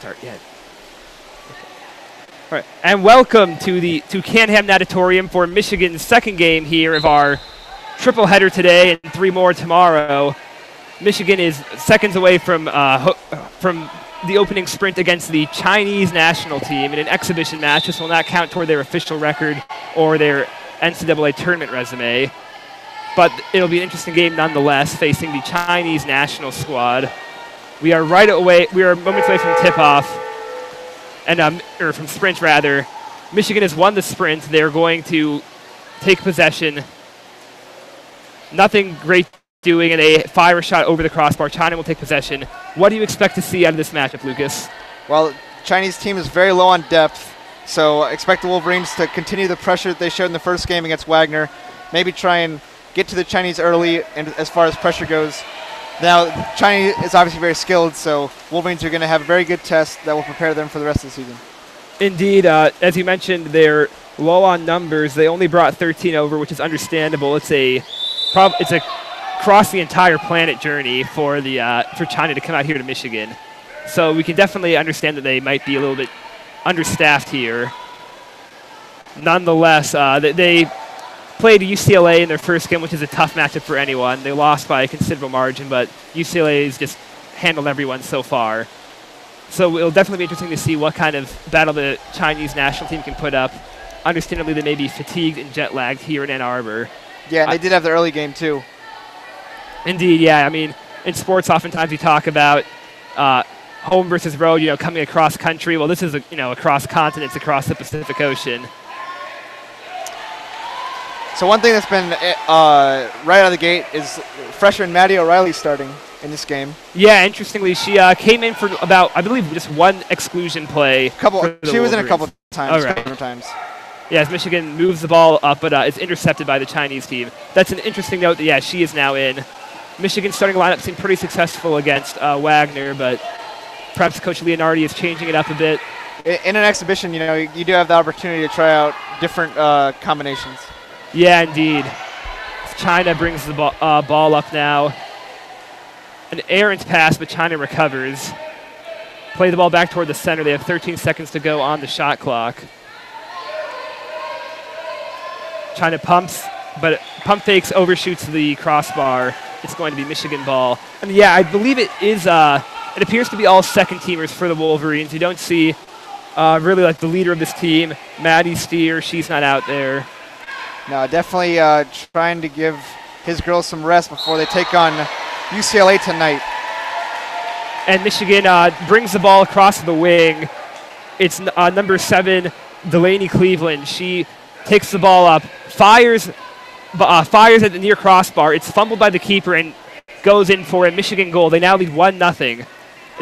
start yet. All right, and welcome to Canham Natatorium for Michigan's second game here of our triple header today and 3 more tomorrow. Michigan is seconds away from the opening sprint against the Chinese national team in an exhibition match. This will not count toward their official record or their NCAA tournament resume, but it'll be an interesting game nonetheless, facing the Chinese national squad. We are moments away from tip-off, and or from sprint rather. Michigan has won the sprint. They're going to take possession. Nothing great doing, and they fire a shot over the crossbar. China will take possession. What do you expect to see out of this matchup, Lucas? Well, Chinese team is very low on depth, so expect the Wolverines to continue the pressure that they showed in the first game against Wagner. Maybe try and get to the Chinese early, and as far as pressure goes. Now, China is obviously very skilled, so Wolverines are going to have a very good test that will prepare them for the rest of the season. Indeed, as you mentioned, they're low on numbers. They only brought 13 over, which is understandable. It's a across the entire planet journey for China to come out here to Michigan. So we can definitely understand that they might be a little bit understaffed here. Nonetheless, they played UCLA in their first game, which is a tough matchup for anyone. They lost by a considerable margin, but UCLA has just handled everyone so far. So it'll definitely be interesting to see what kind of battle the Chinese national team can put up. Understandably, they may be fatigued and jet-lagged here in Ann Arbor. Yeah, and they did have the early game, too. Indeed, yeah. I mean, in sports, oftentimes we talk about home versus road, coming across country. Well, this is, across continents, across the Pacific Ocean. So one thing that's been right out of the gate is freshman Maddie O'Reilly starting in this game. Yeah, interestingly, she came in for about, I believe, just one exclusion play. She was in a couple times. Oh, right. Yeah, as Michigan moves the ball up, but it's intercepted by the Chinese team. That's an interesting note that, yeah, she is now in. Michigan's starting lineup seemed pretty successful against Wagner, but perhaps Coach Leonardi is changing it up a bit. In an exhibition, you do have the opportunity to try out different combinations. Yeah, indeed. China brings the ball up now. An errant pass, but China recovers. Play the ball back toward the center. They have 13 seconds to go on the shot clock. China pumps, but pump fakes, overshoots the crossbar. It's going to be Michigan ball. And yeah, I believe it is. It appears to be all second teamers for the Wolverines. You don't see really like the leader of this team, Maddie Steer. She's not out there. No, definitely trying to give his girls some rest before they take on UCLA tonight. And Michigan brings the ball across the wing. It's number 7, Delaney Cleveland. She takes the ball up, fires at the near crossbar. It's fumbled by the keeper and goes in for a Michigan goal. They now lead 1-0.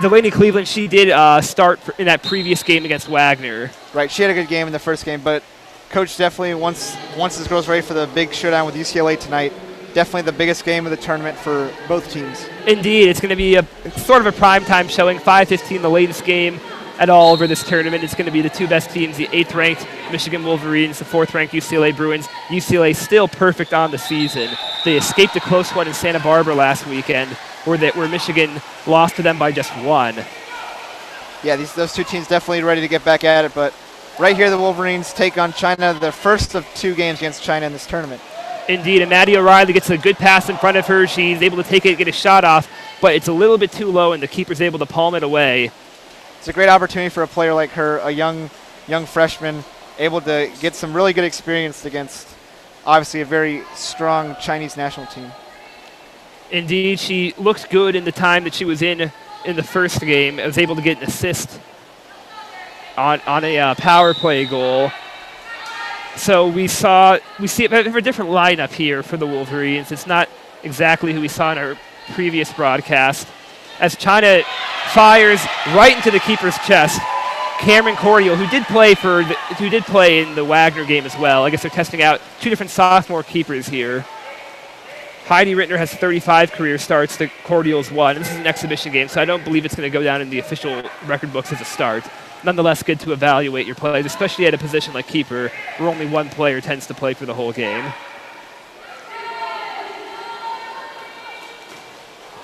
Delaney Cleveland, she did start in that previous game against Wagner. Right, she had a good game in the first game, but Coach definitely wants his girls ready for the big showdown with UCLA tonight. Definitely the biggest game of the tournament for both teams. Indeed, it's going to be a sort of a primetime showing, 5:15, the latest game at all over this tournament. It's going to be the 2 best teams, the 8th-ranked Michigan Wolverines, the 4th-ranked UCLA Bruins. UCLA still perfect on the season. They escaped a close one in Santa Barbara last weekend, where Michigan lost to them by just 1. Yeah, those 2 teams definitely ready to get back at it, but right here the Wolverines take on China, the first of 2 games against China in this tournament. Indeed, and Maddie O'Reilly gets a good pass in front of her. She's able to take it, get a shot off, but it's a little bit too low, and the keeper's able to palm it away. It's a great opportunity for a player like her, a young freshman, able to get some really good experience against, obviously, a very strong Chinese national team. Indeed, she looked good in the time that she was in the first game. Was able to get an assist on a power play goal. So we see a different lineup here for the Wolverines. It's not exactly who we saw in our previous broadcast. As China fires right into the keeper's chest, Cameron Cordial, who did play in the Wagner game as well. I guess they're testing out 2 different sophomore keepers here. Heidi Rittner has 35 career starts. The Cordial's 1. This is an exhibition game, so I don't believe it's going to go down in the official record books as a start. Nonetheless, good to evaluate your plays, especially at a position like keeper, where only 1 player tends to play for the whole game.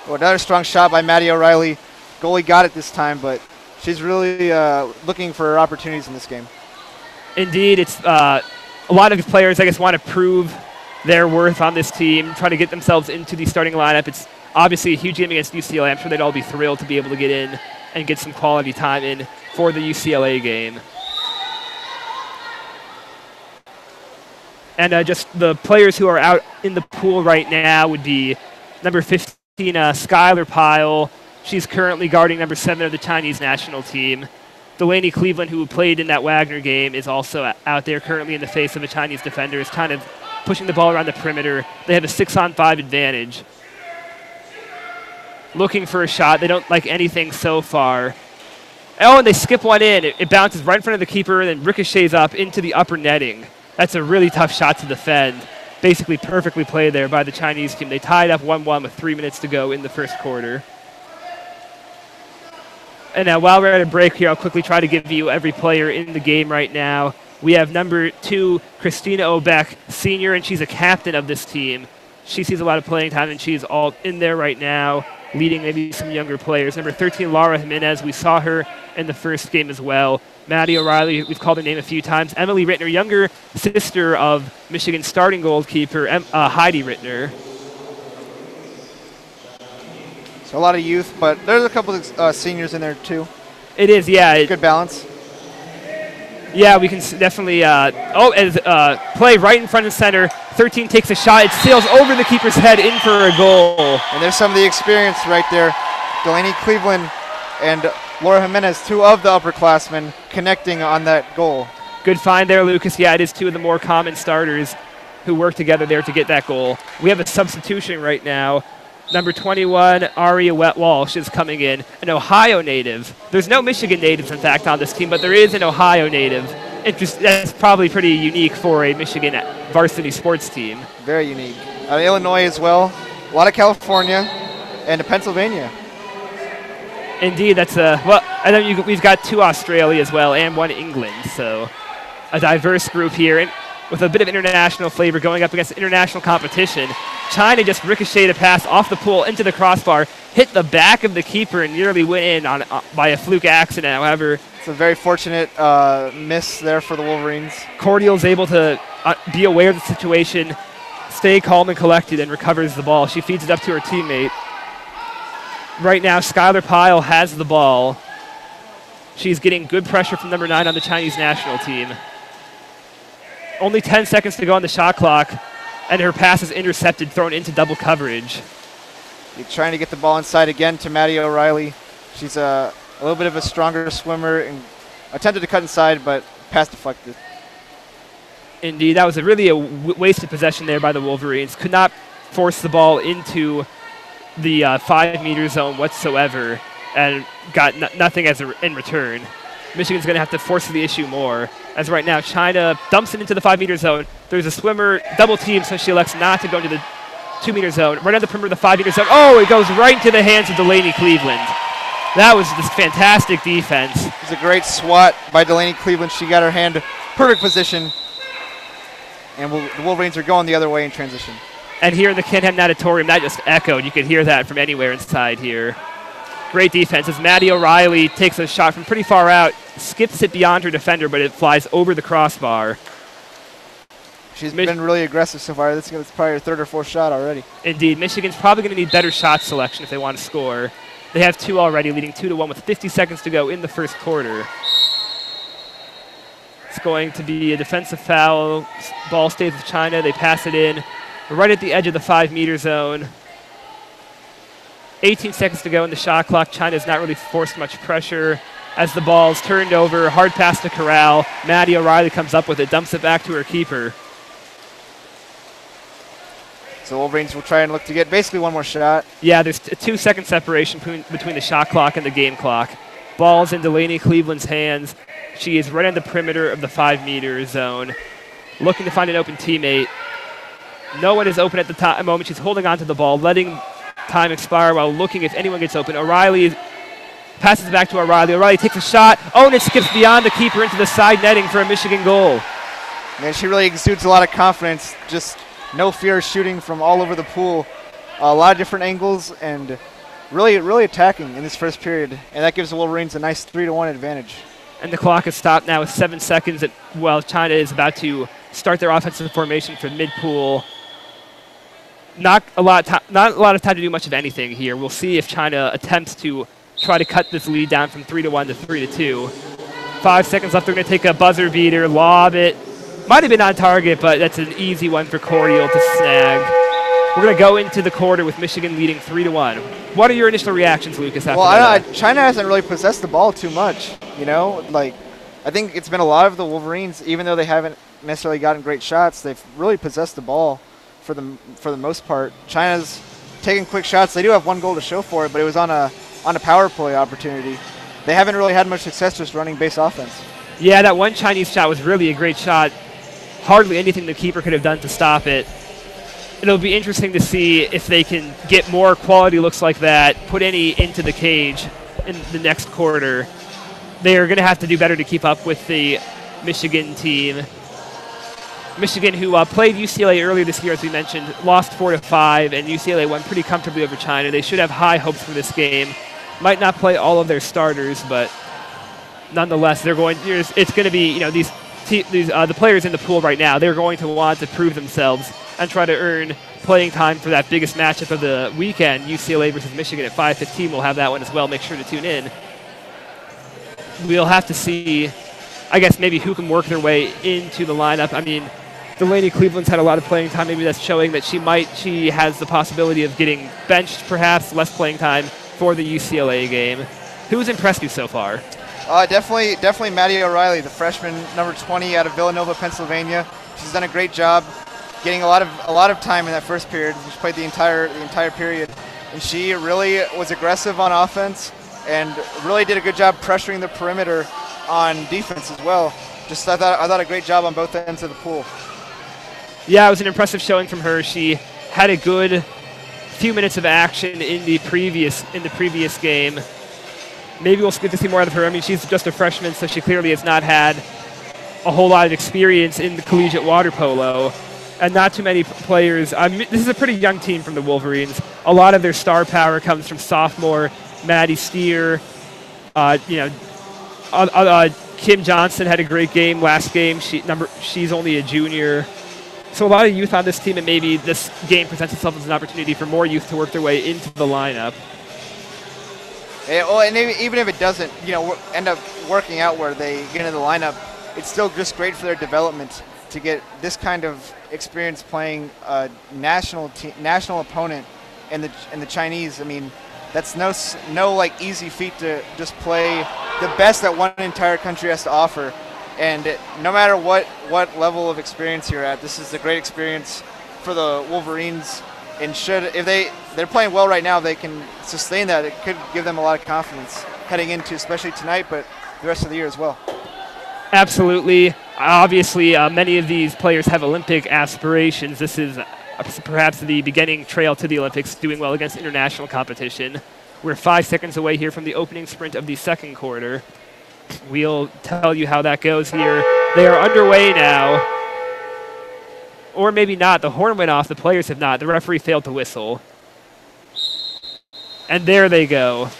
Well, another strong shot by Maddie O'Reilly. Goalie got it this time, but She's really looking for opportunities in this game. Indeed, it's a lot of players, I guess, want to prove their worth on this team, try to get themselves into the starting lineup. It's obviously a huge game against UCLA. I'm sure they'd all be thrilled to be able to get in and get some quality time in for the UCLA game. And just the players who are out in the pool right now would be number 15, Skylar Pyle. She's currently guarding number 7 of the Chinese national team. Delaney Cleveland, who played in that Wagner game, is also out there currently in the face of a Chinese defender, is kind of pushing the ball around the perimeter. They have a 6-on-5 advantage. Looking for a shot. They don't like anything so far. Oh, and they skip one in. It bounces right in front of the keeper and then ricochets up into the upper netting. That's a really tough shot to defend. Basically perfectly played there by the Chinese team. They tied up 1-1 with 3 minutes to go in the first quarter. And now while we're at a break here, I'll quickly try to give you every player in the game right now. We have number 2, Christina Obeck, senior, and she's a captain of this team. She sees a lot of playing time, and she's all in there right now, leading maybe some younger players. Number 13, Laura Jimenez, we saw her in the first game as well. Maddie O'Reilly, we've called her name a few times. Emily Rittner, younger sister of Michigan's starting goalkeeper, Heidi Rittner. So a lot of youth, but there's a couple of seniors in there too. It is, yeah. Good balance. Yeah, we can definitely play right in front of center. 13 takes a shot. It sails over the keeper's head in for a goal. And there's some of the experience right there. Delaney Cleveland and Laura Jimenez, 2 of the upperclassmen, connecting on that goal. Good find there, Lucas. Yeah, it is 2 of the more common starters who work together there to get that goal. We have a substitution right now. Number 21, Aria Walsh is coming in, an Ohio native. There's no Michigan natives, in fact, on this team, but there is an Ohio native. That's probably pretty unique for a Michigan varsity sports team. Very unique. Illinois as well, a lot of California, and Pennsylvania. Indeed, that's well. And then we've got 2 Australia as well, and 1 England. So a diverse group here, and with a bit of international flavor going up against international competition. China just ricocheted a pass off the pool into the crossbar, hit the back of the keeper, and nearly went in by a fluke accident. However, it's a very fortunate miss there for the Wolverines. Cordial's able to be aware of the situation, stay calm and collected, and recovers the ball. She feeds it up to her teammate. Right now, Skylar Pyle has the ball. She's getting good pressure from number 9 on the Chinese national team. Only 10 seconds to go on the shot clock, and her pass is intercepted, thrown into double coverage. You're trying to get the ball inside again to Maddie O'Reilly. She's a little bit of a stronger swimmer and attempted to cut inside, but pass deflected. Indeed, that was really a wasted possession there by the Wolverines. Could not force the ball into the 5-meter zone whatsoever, and got nothing in return. Michigan's going to have to force the issue more, as right now China dumps it into the 5-meter zone. There's a swimmer double team, so she elects not to go into the 2-meter zone. Right on the perimeter of the 5-meter zone. Oh, it goes right into the hands of Delaney Cleveland. That was just fantastic defense. It was a great swat by Delaney Cleveland. She got her hand perfect position, and the Wolverines are going the other way in transition. And here in the Canham Natatorium, that just echoed. You could hear that from anywhere inside here. Great defense as Maddie O'Reilly takes a shot from pretty far out, skips it beyond her defender, but it flies over the crossbar. She's been really aggressive so far. This is probably her 3rd or 4th shot already. Indeed. Michigan's probably going to need better shot selection if they want to score. They have 2 already, leading 2-1 with 50 seconds to go in the first quarter. It's going to be a defensive foul. Ball stays with China. They pass it in. We're right at the edge of the 5-meter zone. 18 seconds to go in the shot clock. China's not really forced much pressure as the ball's turned over. Hard pass to Corral. Maddie O'Reilly comes up with it, dumps it back to her keeper. So Wolverines will try and look to get basically one more shot. Yeah, there's a 2-second separation between the shot clock and the game clock. Ball's in Delaney Cleveland's hands. She is right on the perimeter of the 5-meter zone, looking to find an open teammate. No one is open at the moment. She's holding on to the ball, letting time expire while looking if anyone gets open. O'Reilly passes it back to O'Reilly. O'Reilly takes a shot. Oh, and it skips beyond the keeper into the side netting for a Michigan goal. Man, she really exudes a lot of confidence. Just no fear shooting from all over the pool. A lot of different angles, and really attacking in this first period, and that gives the Wolverines a nice 3-1 advantage. And the clock is stopped now with 7 seconds while China is about to start their offensive formation for mid-pool. Not a lot of time to do much of anything here. We'll see if China attempts to try to cut this lead down from 3-1 to 3-2. 5 seconds left. They're going to take a buzzer beater, lob it. Might have been on target, but that's an easy one for Cordial to snag. We're going to go into the quarter with Michigan leading 3-1. What are your initial reactions, Lucas? After that? China hasn't really possessed the ball too much. You know, like I think it's been a lot of the Wolverines, even though they haven't necessarily gotten great shots. They've really possessed the ball for the most part. China's taking quick shots. They do have 1 goal to show for it, but it was on a power play opportunity. They haven't really had much success just running base offense. Yeah, that one Chinese shot was really a great shot. Hardly anything the keeper could have done to stop it. It'll be interesting to see if they can get more quality looks like that, put any into the cage in the next quarter. They are going to have to do better to keep up with the Michigan team. Michigan, who played UCLA earlier this year, as we mentioned, lost 4-5, and UCLA won pretty comfortably over China. They should have high hopes for this game. Might not play all of their starters, but nonetheless, they're going. It's going to be, you know, the players in the pool right now. They're going to want to prove themselves and try to earn playing time for that biggest matchup of the weekend, UCLA versus Michigan at 5:15. We'll have that one as well. Make sure to tune in. We'll have to see, I guess, maybe who can work their way into the lineup. I mean, Delaney Cleveland's had a lot of playing time. Maybe that's showing that she has the possibility of getting benched, perhaps less playing time for the UCLA game. Who's impressed you so far? Definitely Maddie O'Reilly, the freshman, number 20 out of Villanova, Pennsylvania. She's done a great job getting a lot of time in that first period. She played the entire period, and she really was aggressive on offense and really did a good job pressuring the perimeter on defense as well. I thought a great job on both ends of the pool. Yeah, it was an impressive showing from her. She had a good few minutes of action in the previous game. Maybe we'll get to see more out of her. I mean, she's just a freshman, so she clearly has not had a whole lot of experience in the collegiate water polo, and not too many players. This is a pretty young team from the Wolverines. A lot of their star power comes from sophomore Maddie Steer. Kim Johnson had a great game last game. She's only a junior. So a lot of youth on this team, and maybe this game presents itself as an opportunity for more youth to work their way into the lineup. And even if it doesn't, end up working out where they get into the lineup, it's still just great for their development to get this kind of experience playing a national opponent and the Chinese. I mean, that's no like easy feat to just play the best that one entire country has to offer. And no matter what level of experience you're at, this is a great experience for the Wolverines. And if they're playing well right now, they can sustain that. It could give them a lot of confidence heading into, especially tonight, but the rest of the year as well. Absolutely. Obviously, many of these players have Olympic aspirations. This is perhaps the beginning trail to the Olympics, doing well against international competition. We're 5 seconds away here from the opening sprint of the second quarter. We'll tell you how that goes here. They are underway now. Or maybe not. The horn went off. The players have not. The referee failed to whistle. And there they go.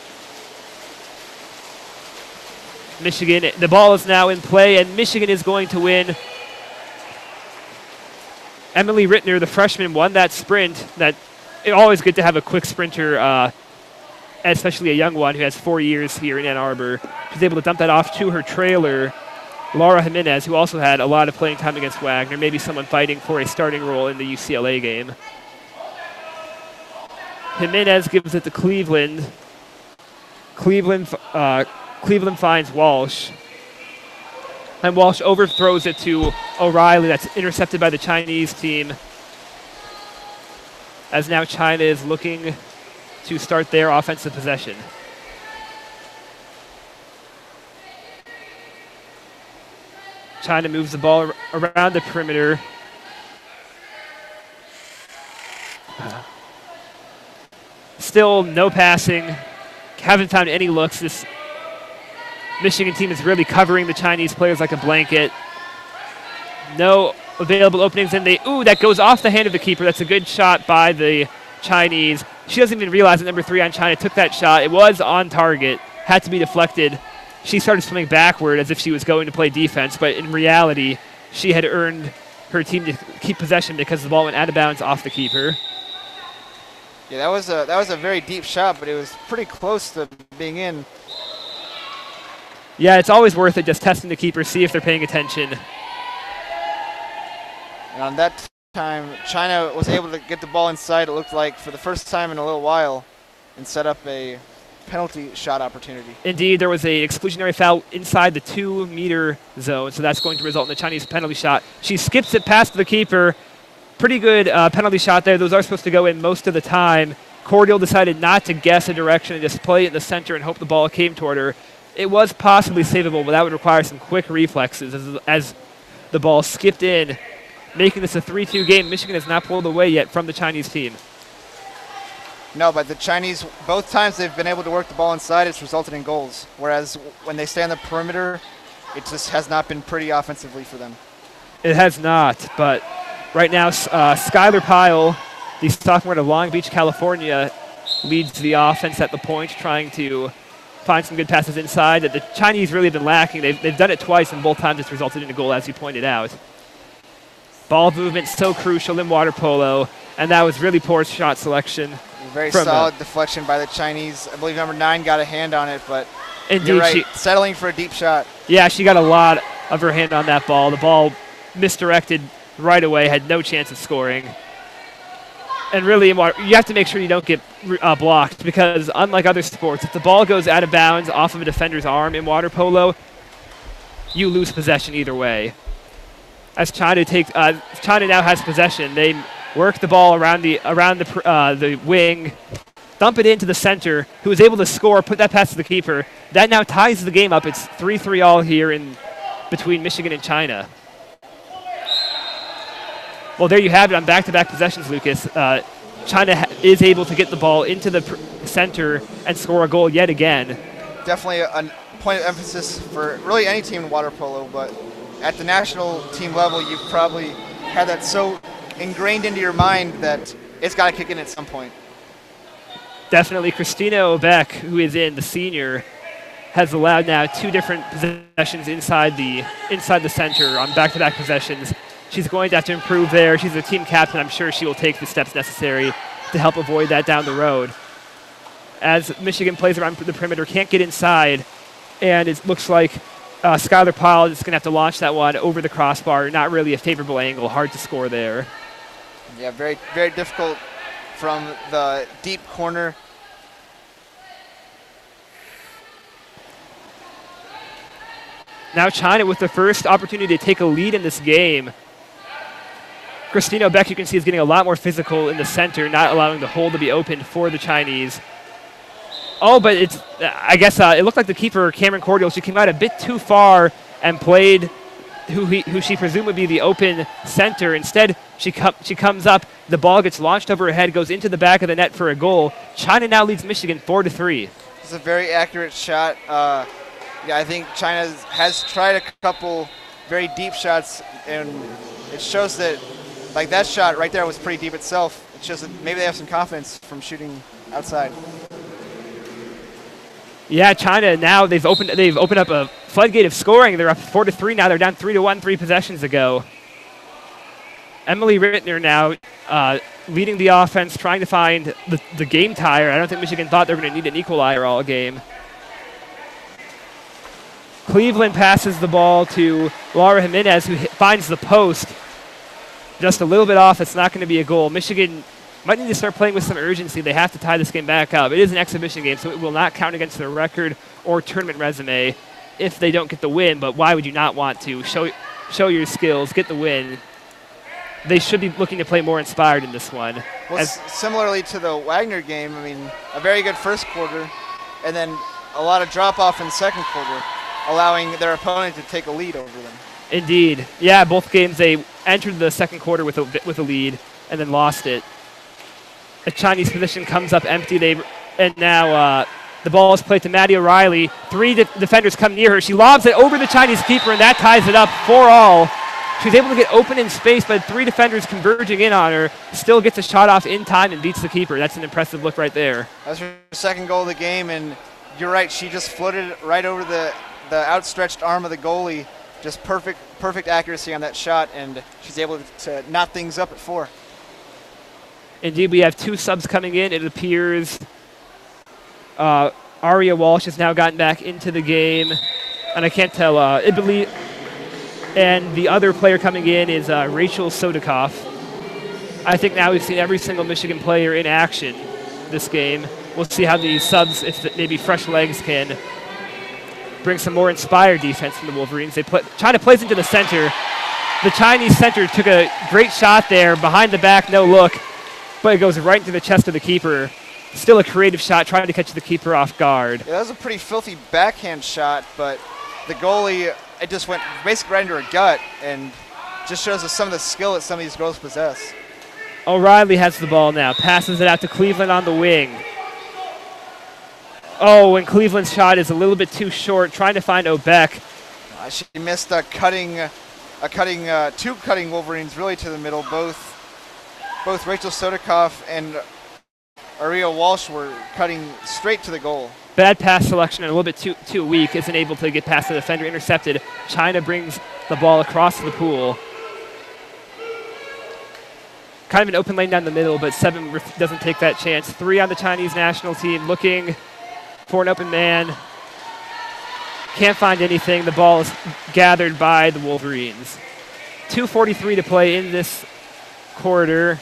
Michigan, the ball is now in play, and Michigan is going to win. Emily Rittner, the freshman, won that sprint. It's always good to have a quick sprinter, especially a young one who has 4 years here in Ann Arbor. She's able to dump that off to her trailer, Laura Jimenez, who also had a lot of playing time against Wagner, maybe someone fighting for a starting role in the UCLA game. Jimenez gives it to Cleveland. Cleveland finds Walsh. And Walsh overthrows it to O'Reilly. That's intercepted by the Chinese team. As now China is looking to start their offensive possession. China moves the ball around the perimeter. Still no passing. Haven't found any looks. This Michigan team is really covering the Chinese players like a blanket. No available openings, and that goes off the hand of the keeper. That's a good shot by the Chinese. She doesn't even realize that number 3 on China took that shot. It was on target, had to be deflected. She started swimming backward as if she was going to play defense, but in reality, she had earned her team to keep possession because the ball went out of bounds off the keeper. Yeah, that was a very deep shot, but it was pretty close to being in. Yeah, it's always worth it just testing the keeper, see if they're paying attention. And on that time, China was able to get the ball inside, it looked like, for the first time in a little while, and set up a penalty shot opportunity. Indeed, there was a exclusionary foul inside the 2-meter zone, so that's going to result in the Chinese penalty shot. She skips it past the keeper. Pretty good penalty shot there. Those are supposed to go in most of the time. Cordial decided not to guess a direction and just play it in the center and hope the ball came toward her. It was possibly savable, but that would require some quick reflexes as the ball skipped in, making this a 3-2 game. Michigan has not pulled away yet from the Chinese team. No, but the Chinese, both times they've been able to work the ball inside, it's resulted in goals. Whereas when they stay on the perimeter, it just has not been pretty offensively for them. It has not, but right now Skylar Pyle, the sophomore out of Long Beach, California, leads the offense at the point, trying to find some good passes inside that the Chinese really have been lacking. They've done it twice, and both times it's resulted in a goal, as you pointed out. Ball movement so crucial in water polo, and that was really poor shot selection. Very solid deflection by the Chinese. I believe number 9 got a hand on it, but indeed, you're right, settling for a deep shot. Yeah, she got a lot of her hand on that ball. The ball misdirected right away, had no chance of scoring. And really, you have to make sure you don't get blocked, because unlike other sports, if the ball goes out of bounds off of a defender's arm in water polo, you lose possession either way. As China now has possession, they work the ball around the wing, dump it into the center, who is able to score, put that pass to the keeper. That now ties the game up. It's 3-3 all here in between Michigan and China. Well, there you have it on back-to-back possessions, Lucas. China is able to get the ball into the center and score a goal yet again. Definitely a point of emphasis for really any team in water polo, but at the national team level, you've probably had that so ingrained into your mind that it's got to kick in at some point. Definitely. Christina Obeck, who is in the senior, has allowed now 2 different possessions inside the center on back-to-back possessions. She's going to have to improve there. She's a team captain. I'm sure she will take the steps necessary to help avoid that down the road. As Michigan plays around the perimeter, can't get inside, and it looks like Skylar Pyle is going to have to launch that one over the crossbar. Not really a favorable angle. Hard to score there. Yeah, very, very difficult from the deep corner. Now China with the first opportunity to take a lead in this game. Christina Beck, you can see, is getting a lot more physical in the center, not allowing the hole to be opened for the Chinese. Oh, but it looked like the keeper, Cameron Cordial, she came out a bit too far and played who she presumed would be the open center. Instead, she comes up, the ball gets launched over her head, goes into the back of the net for a goal. China now leads Michigan 4-3. It's a very accurate shot. Yeah, I think China has tried a couple very deep shots, and it shows that, like, that shot right there was pretty deep itself. It shows that maybe they have some confidence from shooting outside. Yeah, China now they've opened up a floodgate of scoring. They're up 4-3 now. They're down 3-1 3 possessions ago. Emily Rittner now leading the offense, trying to find the game tire. I don't think Michigan thought they were going to need an equalizer all game. Cleveland passes the ball to Laura Jimenez, who finds the post. Just a little bit off. It's not going to be a goal. Michigan might need to start playing with some urgency. They have to tie this game back up. It is an exhibition game, so it will not count against their record or tournament resume if they don't get the win. But why would you not want to? Show your skills, get the win. They should be looking to play more inspired in this one. Well, similarly to the Wagner game, I mean, a very good first quarter, and then a lot of drop-off in the second quarter, allowing their opponent to take a lead over them. Indeed. Yeah, both games they entered the second quarter with a lead and then lost it. A Chinese position comes up empty. And now the ball is played to Maddie O'Reilly. 3 defenders come near her. She lobs it over the Chinese keeper, and that ties it up 4-all. She was able to get open in space, but 3 defenders converging in on her. Still gets a shot off in time and beats the keeper. That's an impressive look right there. That's her second goal of the game, and you're right. She just floated right over the outstretched arm of the goalie. Just perfect accuracy on that shot, and she's able to knot things up at 4. Indeed, we have 2 subs coming in. It appears Aria Walsh has now gotten back into the game, and I can't tell. And the other player coming in is Rachel Sodikoff. I think now we've seen every single Michigan player in action this game. We'll see how the subs, if maybe fresh legs, can bring some more inspired defense from the Wolverines. China plays into the center. The Chinese center took a great shot there, behind the back, no look, but it goes right into the chest of the keeper. Still a creative shot, trying to catch the keeper off guard. Yeah, that was a pretty filthy backhand shot, but the goalie, it just went basically right into her gut, and just shows us some of the skill that some of these girls possess. O'Reilly has the ball now, passes it out to Cleveland on the wing. Oh, and Cleveland's shot is a little bit too short, trying to find Obeck. She missed two cutting Wolverines really to the middle. Both Rachel Sodikoff and Aria Walsh were cutting straight to the goal. Bad pass selection and a little bit too weak, isn't able to get past the defender, intercepted. China brings the ball across the pool. Kind of an open lane down the middle, but 7 doesn't take that chance. 3 on the Chinese national team, looking for an open man. Can't find anything. The ball is gathered by the Wolverines. 2:43 to play in this quarter.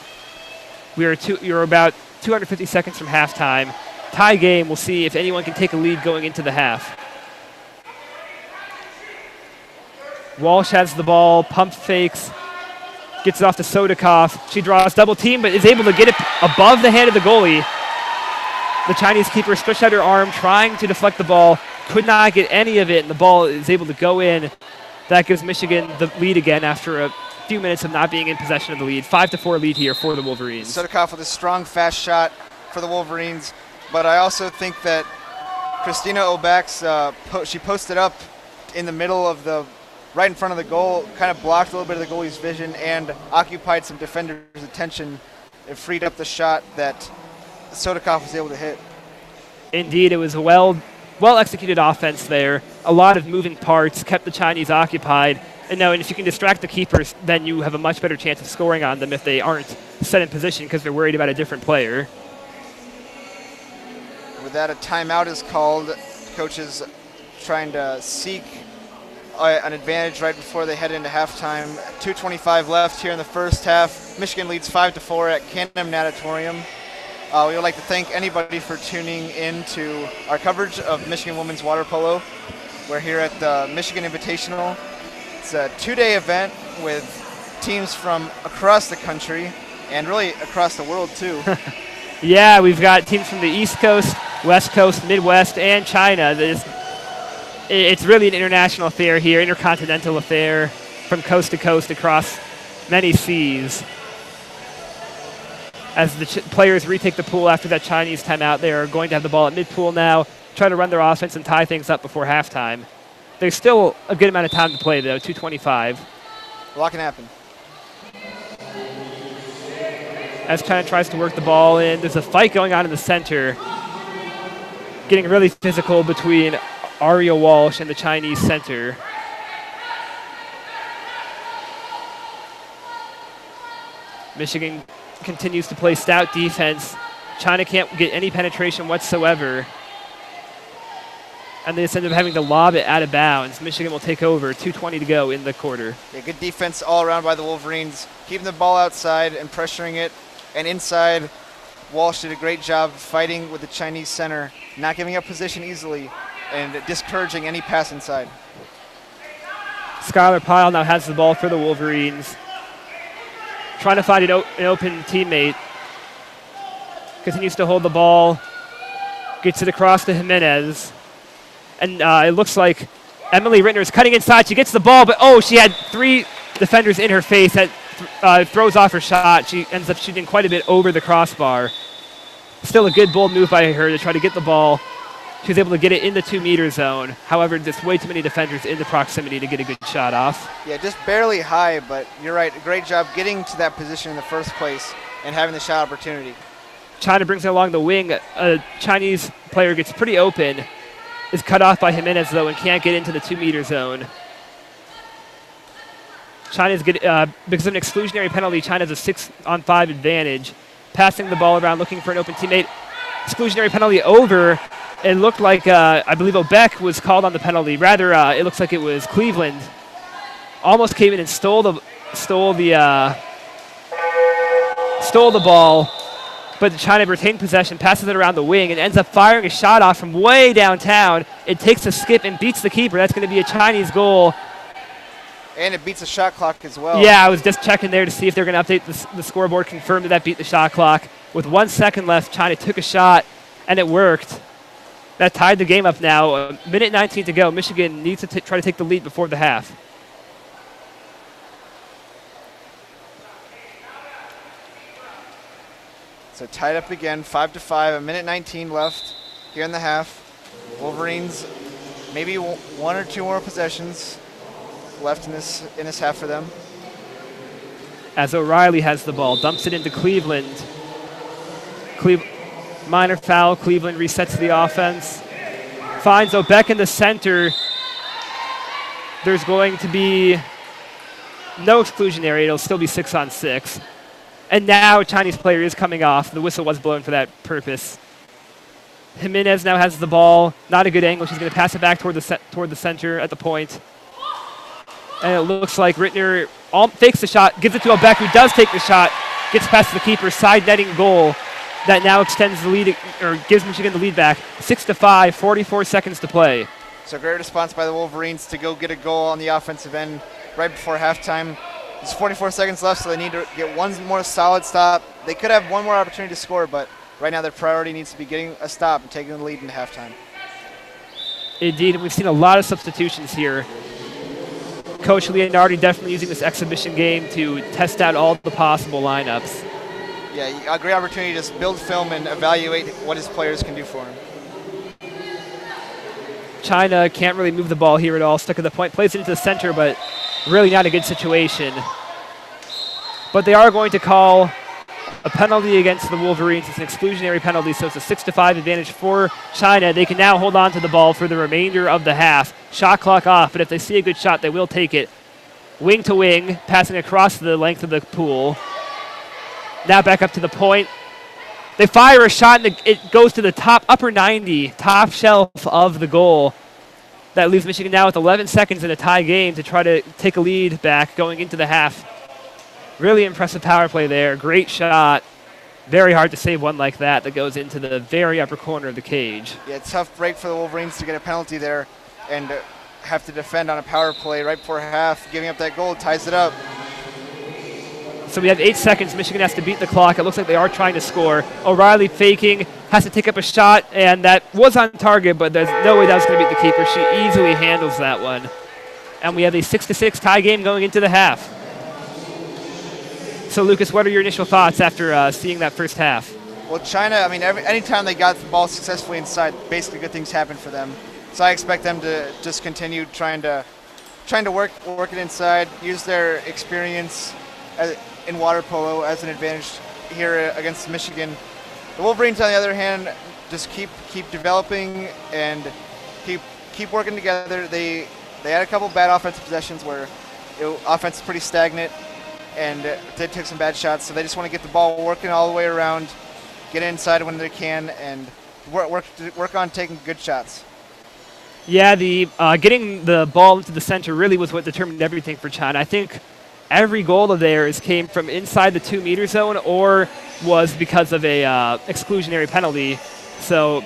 You're about 250 seconds from halftime. Tie game. We'll see if anyone can take a lead going into the half. Walsh has the ball, pump fakes, gets it off to Sodikoff. She draws double team, but is able to get it above the hand of the goalie. The Chinese keeper stretched out her arm, trying to deflect the ball, could not get any of it, and the ball is able to go in. That gives Michigan the lead again after a few minutes of not being in possession of the lead. 5-4 lead here for the Wolverines. Sodikoff with a strong, fast shot for the Wolverines, but I also think that Christina Obeck's, she posted up in the middle of right in front of the goal, kind of blocked a little bit of the goalie's vision and occupied some defenders' attention. It freed up the shot that Sodikoff was able to hit. Indeed, it was a well-executed offense there. A lot of moving parts, kept the Chinese occupied. And if you can distract the keepers, then you have a much better chance of scoring on them if they aren't set in position because they're worried about a different player. With that, a timeout is called. Coaches trying to seek an advantage right before they head into halftime. 2:25 left here in the first half. Michigan leads 5-4 at Canham Natatorium. We would like to thank anybody for tuning in to our coverage of Michigan women's water polo. We're here at the Michigan Invitational. It's a 2-day event with teams from across the country and really across the world too. Yeah, we've got teams from the East Coast, West Coast, Midwest, and China. It's really an international affair here, intercontinental affair from coast to coast across many seas. As the players retake the pool after that Chinese timeout, they are going to have the ball at mid-pool now, try to run their offense and tie things up before halftime. There's still a good amount of time to play, though, 2:25. A lot can happen. As China tries to work the ball in, there's a fight going on in the center, getting really physical between Aria Walsh and the Chinese center. Michigan continues to play stout defense. China can't get any penetration whatsoever. And they just end up having to lob it out of bounds. Michigan will take over, 2:20 to go in the quarter. Yeah, good defense all around by the Wolverines, keeping the ball outside and pressuring it. And inside, Walsh did a great job fighting with the Chinese center, not giving up position easily and discouraging any pass inside. Skylar Pyle now has the ball for the Wolverines. Trying to find an open teammate. Continues to hold the ball. Gets it across to Jimenez. And it looks like Emily Rittner is cutting inside. She gets the ball, but she had 3 defenders in her face. That throws off her shot. She ends up shooting quite a bit over the crossbar. Still a good, bold move by her to try to get the ball. She was able to get it in the 2-meter zone. However, there's way too many defenders in the proximity to get a good shot off. Yeah, just barely high, but you're right. Great job getting to that position in the first place and having the shot opportunity. China brings it along the wing. A Chinese player gets pretty open, is cut off by Jimenez, though, and can't get into the 2-meter zone. China's because of an exclusionary penalty, China's a 6-on-5 advantage. Passing the ball around, looking for an open teammate. Exclusionary penalty over. It looked like, I believe Obeck was called on the penalty. Rather, it looks like it was Cleveland. Almost came in and stole the ball, but China retained possession, passes it around the wing, and ends up firing a shot off from way downtown. It takes a skip and beats the keeper. That's going to be a Chinese goal. And it beats the shot clock as well. Yeah, I was just checking there to see if they're going to update the scoreboard, confirm that beat the shot clock. With 1 second left, China took a shot, and it worked. That tied the game up now. A minute 19 to go. Michigan needs to try to take the lead before the half. So tied up again, 5-5, a minute 19 left here in the half. Wolverines, maybe one or two more possessions left in this half for them. As O'Reilly has the ball, dumps it into Cleveland. Minor foul, Cleveland resets the offense. Finds Obeck in the center. There's going to be no exclusionary. It'll still be 6-on-6. And now a Chinese player is coming off. The whistle was blown for that purpose. Jimenez now has the ball. Not a good angle. She's going to pass it back toward the center at the point. And it looks like Rittner fakes the shot, gives it to Obeck, who does take the shot, gets past the keeper, side netting goal. That now extends the lead, or gives Michigan the lead back. 6-5, 44 seconds to play. So great response by the Wolverines to go get a goal on the offensive end right before halftime. There's 44 seconds left, so they need to get one more solid stop. They could have one more opportunity to score, but right now their priority needs to be getting a stop and taking the lead into halftime. Indeed, we've seen a lot of substitutions here. Coach Leonardi definitely using this exhibition game to test out all the possible lineups. Yeah, a great opportunity to just build film and evaluate what his players can do for him. China can't really move the ball here at all. Stuck at the point, plays it into the center, but really not a good situation. But they are going to call a penalty against the Wolverines. It's an exclusionary penalty, so it's a 6-5 advantage for China. They can now hold on to the ball for the remainder of the half. Shot clock off, but if they see a good shot, they will take it. Wing to wing, passing across the length of the pool. Now back up to the point. They fire a shot, and it goes to the upper 90, top shelf of the goal. That leaves Michigan now with 11 seconds in a tie game to try to take a lead back going into the half. Really impressive power play there. Great shot. Very hard to save one like that goes into the very upper corner of the cage. Yeah, tough break for the Wolverines to get a penalty there and have to defend on a power play right before half. Giving up that goal ties it up. So we have 8 seconds. Michigan has to beat the clock. It looks like they are trying to score. O'Reilly faking, has to take up a shot, and that was on target, but there's no way that was going to beat the keeper. She easily handles that one. And we have a 6-6 tie game going into the half. So, Lucas, what are your initial thoughts after seeing that first half? Well, China, I mean, anytime they got the ball successfully inside, basically good things happen for them. So I expect them to just continue trying to work it inside, use their experience in water polo as an advantage here against Michigan. The Wolverines, on the other hand, just keep developing and keep working together. They had a couple bad offensive possessions where offense is pretty stagnant, and they took some bad shots. So they just want to get the ball working all the way around, get inside when they can, and work on taking good shots. Yeah, getting the ball into the center really was what determined everything for China. I think every goal of theirs came from inside the 2-meter zone or was because of a exclusionary penalty. So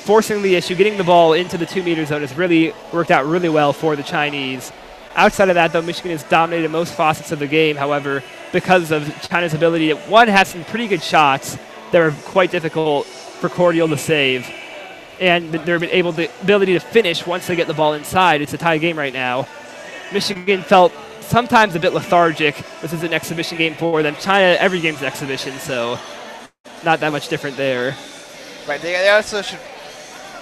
forcing the issue, getting the ball into the 2-meter zone has really worked out really well for the Chinese. Outside of that, though, Michigan has dominated most facets of the game. However, because of China's ability to, one, have some pretty good shots that were quite difficult for Cordial to save, and their ability to finish once they get the ball inside. It's a tie game right now. Michigan felt sometimes a bit lethargic. This is an exhibition game for them. China, every game's an exhibition, so not that much different there. Right, they also should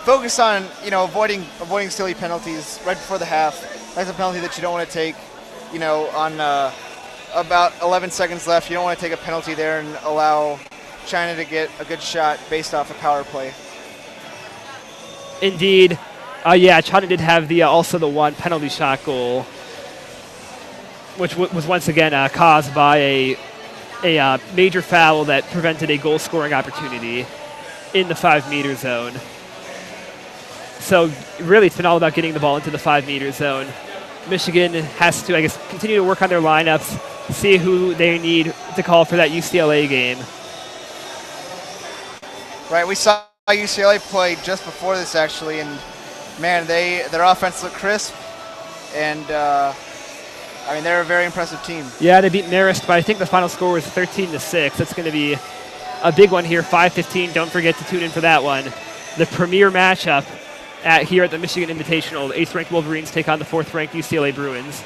focus on, avoiding silly penalties right before the half. That's a penalty that you don't want to take, on about 11 seconds left. You don't want to take a penalty there and allow China to get a good shot based off a power play. Indeed. China did have also the one penalty shot goal, which was once again caused by a major foul that prevented a goal-scoring opportunity in the 5-meter zone. So really, it's been all about getting the ball into the 5-meter zone. Michigan has to, continue to work on their lineups, see who they need to call for that UCLA game. Right, we saw UCLA play just before this, actually, and, man, their offense looked crisp, and, they're a very impressive team. Yeah, they beat Marist, but I think the final score was 13-6. That's going to be a big one here, 5:15. Don't forget to tune in for that one. The premier matchup here at the Michigan Invitational. The 8th-ranked Wolverines take on the 4th-ranked UCLA Bruins.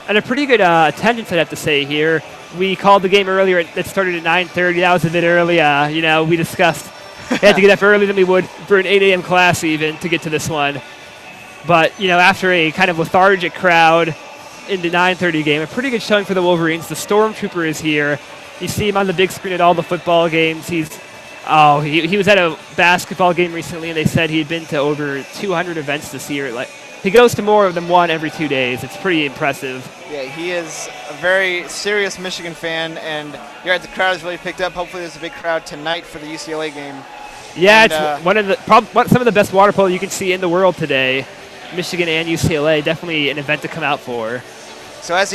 And a pretty good attendance, I'd have to say, here. We called the game earlier. It started at 9:30. That was a bit early. We discussed we had to get up earlier than we would for an 8 a.m. class even to get to this one. But, after a kind of lethargic crowd in the 9:30 game, a pretty good showing for the Wolverines. The Stormtrooper is here. You see him on the big screen at all the football games. He was at a basketball game recently, and they said he had been to over 200 events this year. He goes to more than one every 2 days. It's pretty impressive. Yeah, he is a very serious Michigan fan, and you're right, the crowd has really picked up. Hopefully there's a big crowd tonight for the UCLA game. Yeah, and, it's some of the best water polo you can see in the world today. Michigan and UCLA, definitely an event to come out for. So as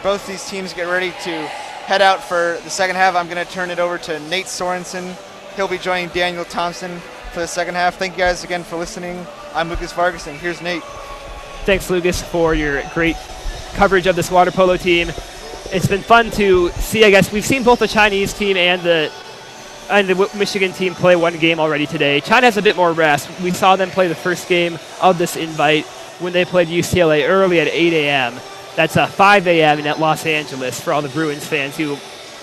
both these teams get ready to head out for the second half, I'm going to turn it over to Nate Sorensen. He'll be joining Daniel Thompson for the second half. Thank you guys again for listening. I'm Lucas Vargas, and here's Nate. Thanks, Lucas, for your great coverage of this water polo team. It's been fun to see, We've seen both the Chinese team and the Michigan team play one game already today. China has a bit more rest. We saw them play the first game of this invite when they played UCLA early at 8 a.m. That's 5 a.m. in Los Angeles for all the Bruins fans who,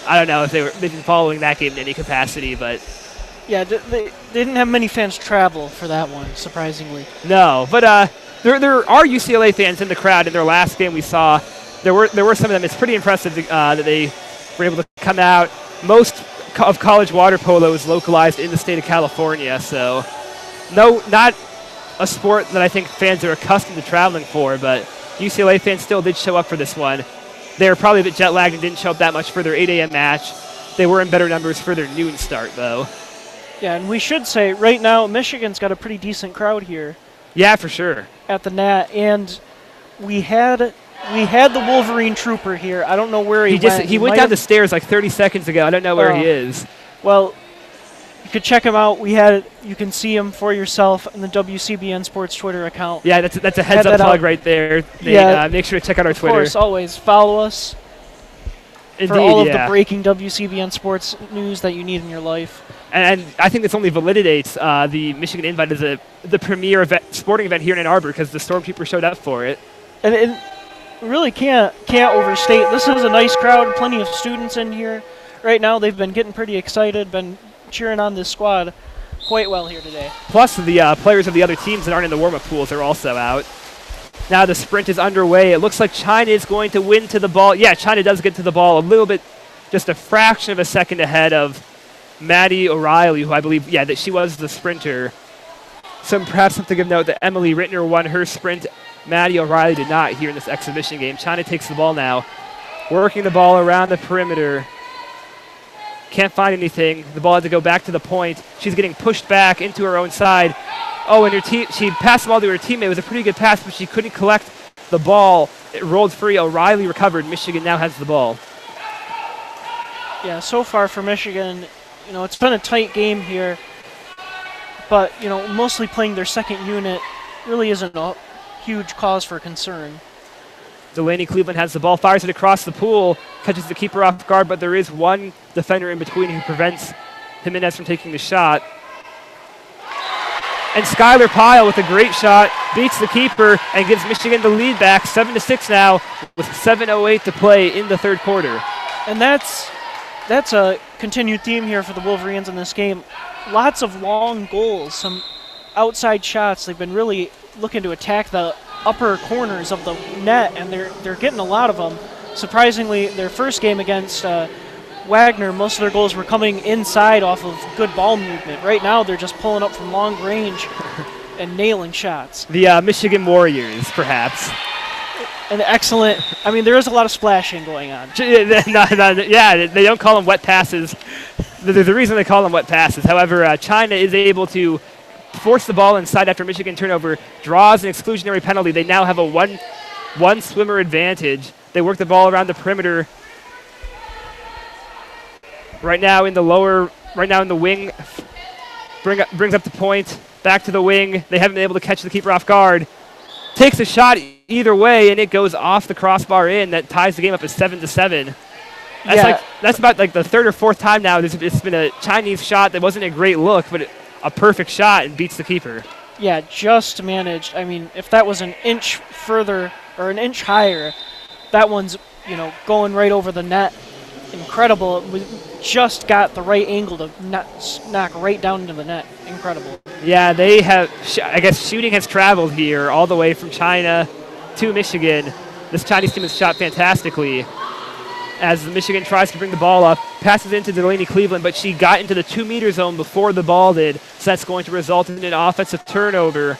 I don't know if they've been following that game in any capacity, but... Yeah, they didn't have many fans travel for that one, surprisingly. No, but there are UCLA fans in the crowd. In their last game we saw, there were some of them. It's pretty impressive that they were able to come out. Most of college water polo is localized in the state of California, so not a sport that I think fans are accustomed to traveling for, but UCLA fans still did show up for this one. They were probably a bit jet-lagged and didn't show up that much for their 8 a.m. match. They were in better numbers for their noon start, though. Yeah, and we should say, right now, Michigan's got a pretty decent crowd here. Yeah, for sure. At the Nat, and we had the Wolverine Trooper here. I don't know where he went. He went down the stairs like 30 seconds ago. I don't know where he is. Well, you could check him out. You can see him for yourself on the WCBN Sports Twitter account. Yeah, that's a heads-up plug right there. Make sure to check out our Twitter. Of course, always follow us. Indeed, for all of the breaking WCBN sports news that you need in your life. And I think this only validates the Michigan Invite as the premier sporting event here in Ann Arbor because the Stormtrooper showed up for it. And really can't overstate. This is a nice crowd, plenty of students in here. Right now they've been getting pretty excited, been cheering on this squad quite well here today. Plus the players of the other teams that aren't in the warm-up pools are also out. Now the sprint is underway. It looks like China is going to win to the ball. Yeah, China does get to the ball a little bit, just a fraction of a second ahead of Maddie O'Reilly, who I believe, that she was the sprinter. So perhaps something of note that Emily Rittner won her sprint. Maddie O'Reilly did not here in this exhibition game. China takes the ball now, working the ball around the perimeter. Can't find anything. The ball had to go back to the point. She's getting pushed back into her own side. Oh, and she passed the ball to her teammate. It was a pretty good pass, but she couldn't collect the ball. It rolled free. O'Reilly recovered. Michigan now has the ball. Yeah, so far for Michigan, it's been a tight game here. But, mostly playing their second unit really isn't a huge cause for concern. Delaney Cleveland has the ball, fires it across the pool, catches the keeper off guard, but there is one defender in between who prevents Jimenez from taking the shot. And Skylar Pyle with a great shot beats the keeper and gives Michigan the lead back 7-6 now with 7:08 to play in the third quarter. And that's a continued theme here for the Wolverines in this game. lots of long goals, some outside shots. They've been really looking to attack the upper corners of the net, and they're getting a lot of them. Surprisingly, their first game against Wagner, most of their goals were coming inside off of good ball movement. Right now, they're just pulling up from long range and nailing shots. The Michigan Warriors, perhaps. An excellent. I mean, there is a lot of splashing going on. Yeah, they don't call them wet passes. There's a reason they call them wet passes. However, China is able to force the ball inside after Michigan turnover, draws an exclusionary penalty. They now have a one swimmer advantage. They work the ball around the perimeter. Right now in the wing, brings up the point, back to the wing. They haven't been able to catch the keeper off guard. Takes a shot either way, and it goes off the crossbar in. That ties the game up at 7-7. That's about like the third or fourth time now it's been a Chinese shot that wasn't a great look, but a perfect shot and beats the keeper. Yeah, just managed. I mean, if that was an inch further or an inch higher, that one's, going right over the net. Incredible. We just got the right angle to knock right down into the net. Incredible. Yeah, they have, I guess shooting has traveled here all the way from China to Michigan. This Chinese team has shot fantastically. As Michigan tries to bring the ball up, passes into Delaney Cleveland, but she got into the 2-meter zone before the ball did, so that's going to result in an offensive turnover.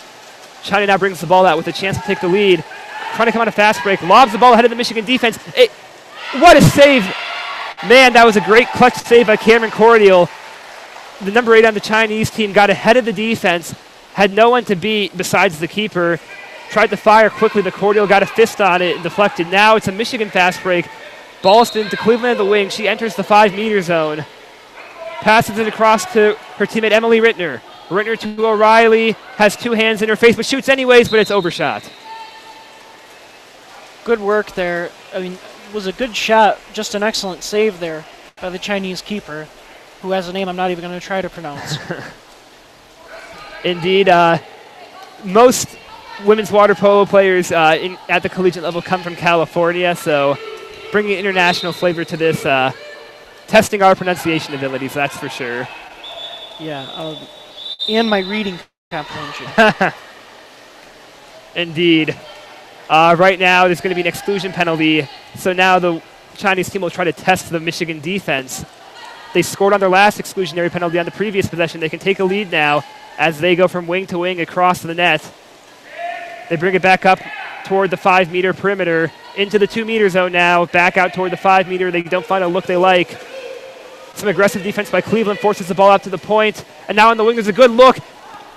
China now brings the ball out with a chance to take the lead. Trying to come on a fast break, lobs the ball ahead of the Michigan defense. What a save! Man, that was a great clutch save by Cameron Cordial. The number 8 on the Chinese team got ahead of the defense, had no one to beat besides the keeper. Tried to fire quickly, but Cordial got a fist on it and deflected. Now it's a Michigan fast break. Ballston to Cleveland at the wing. She enters the 5-meter zone. Passes it across to her teammate Emily Rittner. Rittner to O'Reilly, has two hands in her face, but shoots anyways, but it's overshot. Good work there. I mean, it was a good shot, just an excellent save there by the Chinese keeper, who has a name I'm not even going to try to pronounce. Indeed, most women's water polo players at the collegiate level come from California, so bringing international flavor to this, testing our pronunciation abilities, that's for sure. Yeah, and my reading comprehension. Indeed. Right now, there's going to be an exclusion penalty, so now the Chinese team will try to test the Michigan defense. They scored on their last exclusionary penalty on the previous possession. They can take a lead now as they go from wing to wing across the net. They bring it back up toward the 5-meter perimeter, into the 2-meter zone now, back out toward the 5-meter. They don't find a look they like. Some aggressive defense by Cleveland forces the ball out to the point, and now on the wing there's a good look.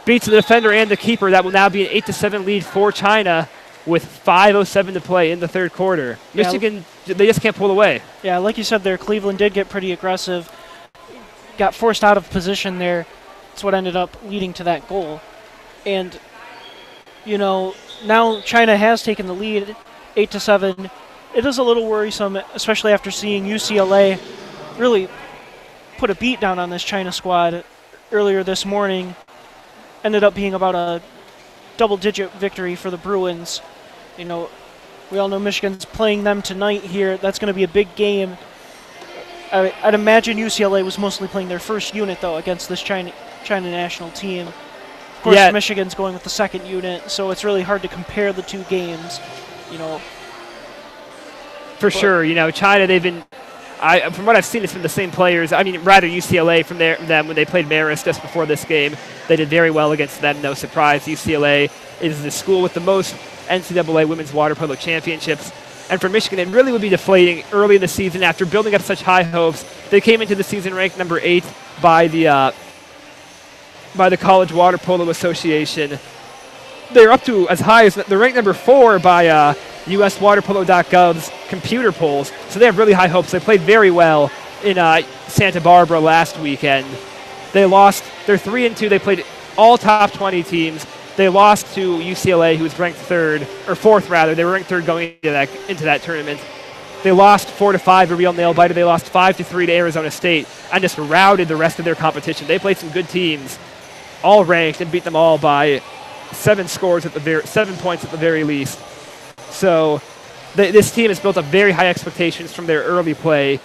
Beats the defender and the keeper. That will now be an 8-7 lead for China with 5:07 to play in the third quarter. Yeah. Michigan, they just can't pull away. Yeah, like you said there, Cleveland did get pretty aggressive. Got forced out of position there. That's what ended up leading to that goal. And, now China has taken the lead, 8-7. It is a little worrisome, especially after seeing UCLA really put a beat down on this China squad earlier this morning. Ended up being about a double-digit victory for the Bruins. We all know Michigan's playing them tonight here. That's going to be a big game. I'd imagine UCLA was mostly playing their first unit, though, against this China national team. Of course, yeah. Michigan's going with the second unit, so it's really hard to compare the two games. For sure. China, they've been... from what I've seen, it's been the same players. I mean, rather UCLA from them when they played Marist just before this game. They did very well against them, no surprise. UCLA is the school with the most NCAA women's water polo championships. And for Michigan, it really would be deflating early in the season after building up such high hopes. They came into the season ranked number 8 by the College Water Polo Association. They're up to as high as they're ranked number 4 by USWaterPolo.gov's computer polls. So they have really high hopes. They played very well in Santa Barbara last weekend. They lost. They're 3-2. They played all top 20 teams. They lost to UCLA, who was ranked 4th rather. They were ranked 3rd going into that tournament. They lost 4-5, a real nail biter. They lost 5-3 to Arizona State and just routed the rest of their competition. They played some good teams, all ranked, and beat them all by 7 points at the very least. So this team has built up very high expectations from their early play.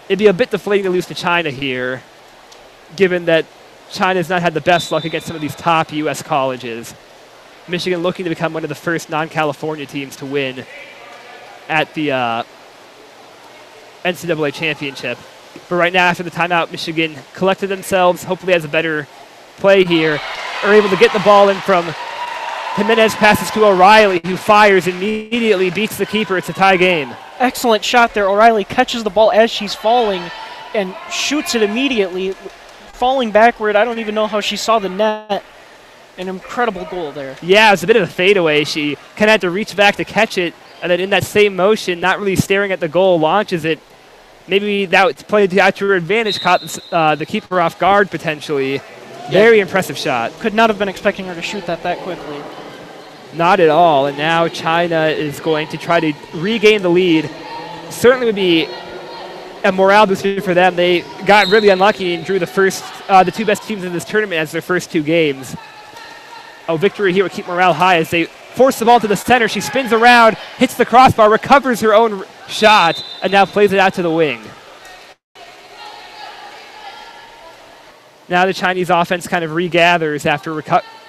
It'd be a bit deflating to lose to China here, given that China's not had the best luck against some of these top U.S. colleges. Michigan looking to become one of the first non-California teams to win at the NCAA championship. But right now, after the timeout, Michigan collected themselves, hopefully has a better play here, are able to get the ball in from Jimenez, passes to O'Reilly, who fires immediately, beats the keeper. It's a tie game. Excellent shot there. O'Reilly catches the ball as she's falling and shoots it immediately, falling backward. I don't even know how she saw the net. An incredible goal there. Yeah, it was a bit of a fadeaway. She kind of had to reach back to catch it, and then in that same motion, not really staring at the goal, launches it. Maybe that played to her advantage, caught the keeper off guard potentially. Yeah. Very impressive shot. Could not have been expecting her to shoot that quickly. Not at all, and now China is going to try to regain the lead. Certainly would be a morale booster for them. They got really unlucky and drew the two best teams in this tournament as their first two games. A victory here would keep morale high as they force the ball to the center. She spins around, hits the crossbar, recovers her own shot, and now plays it out to the wing. Now the Chinese offense kind of regathers after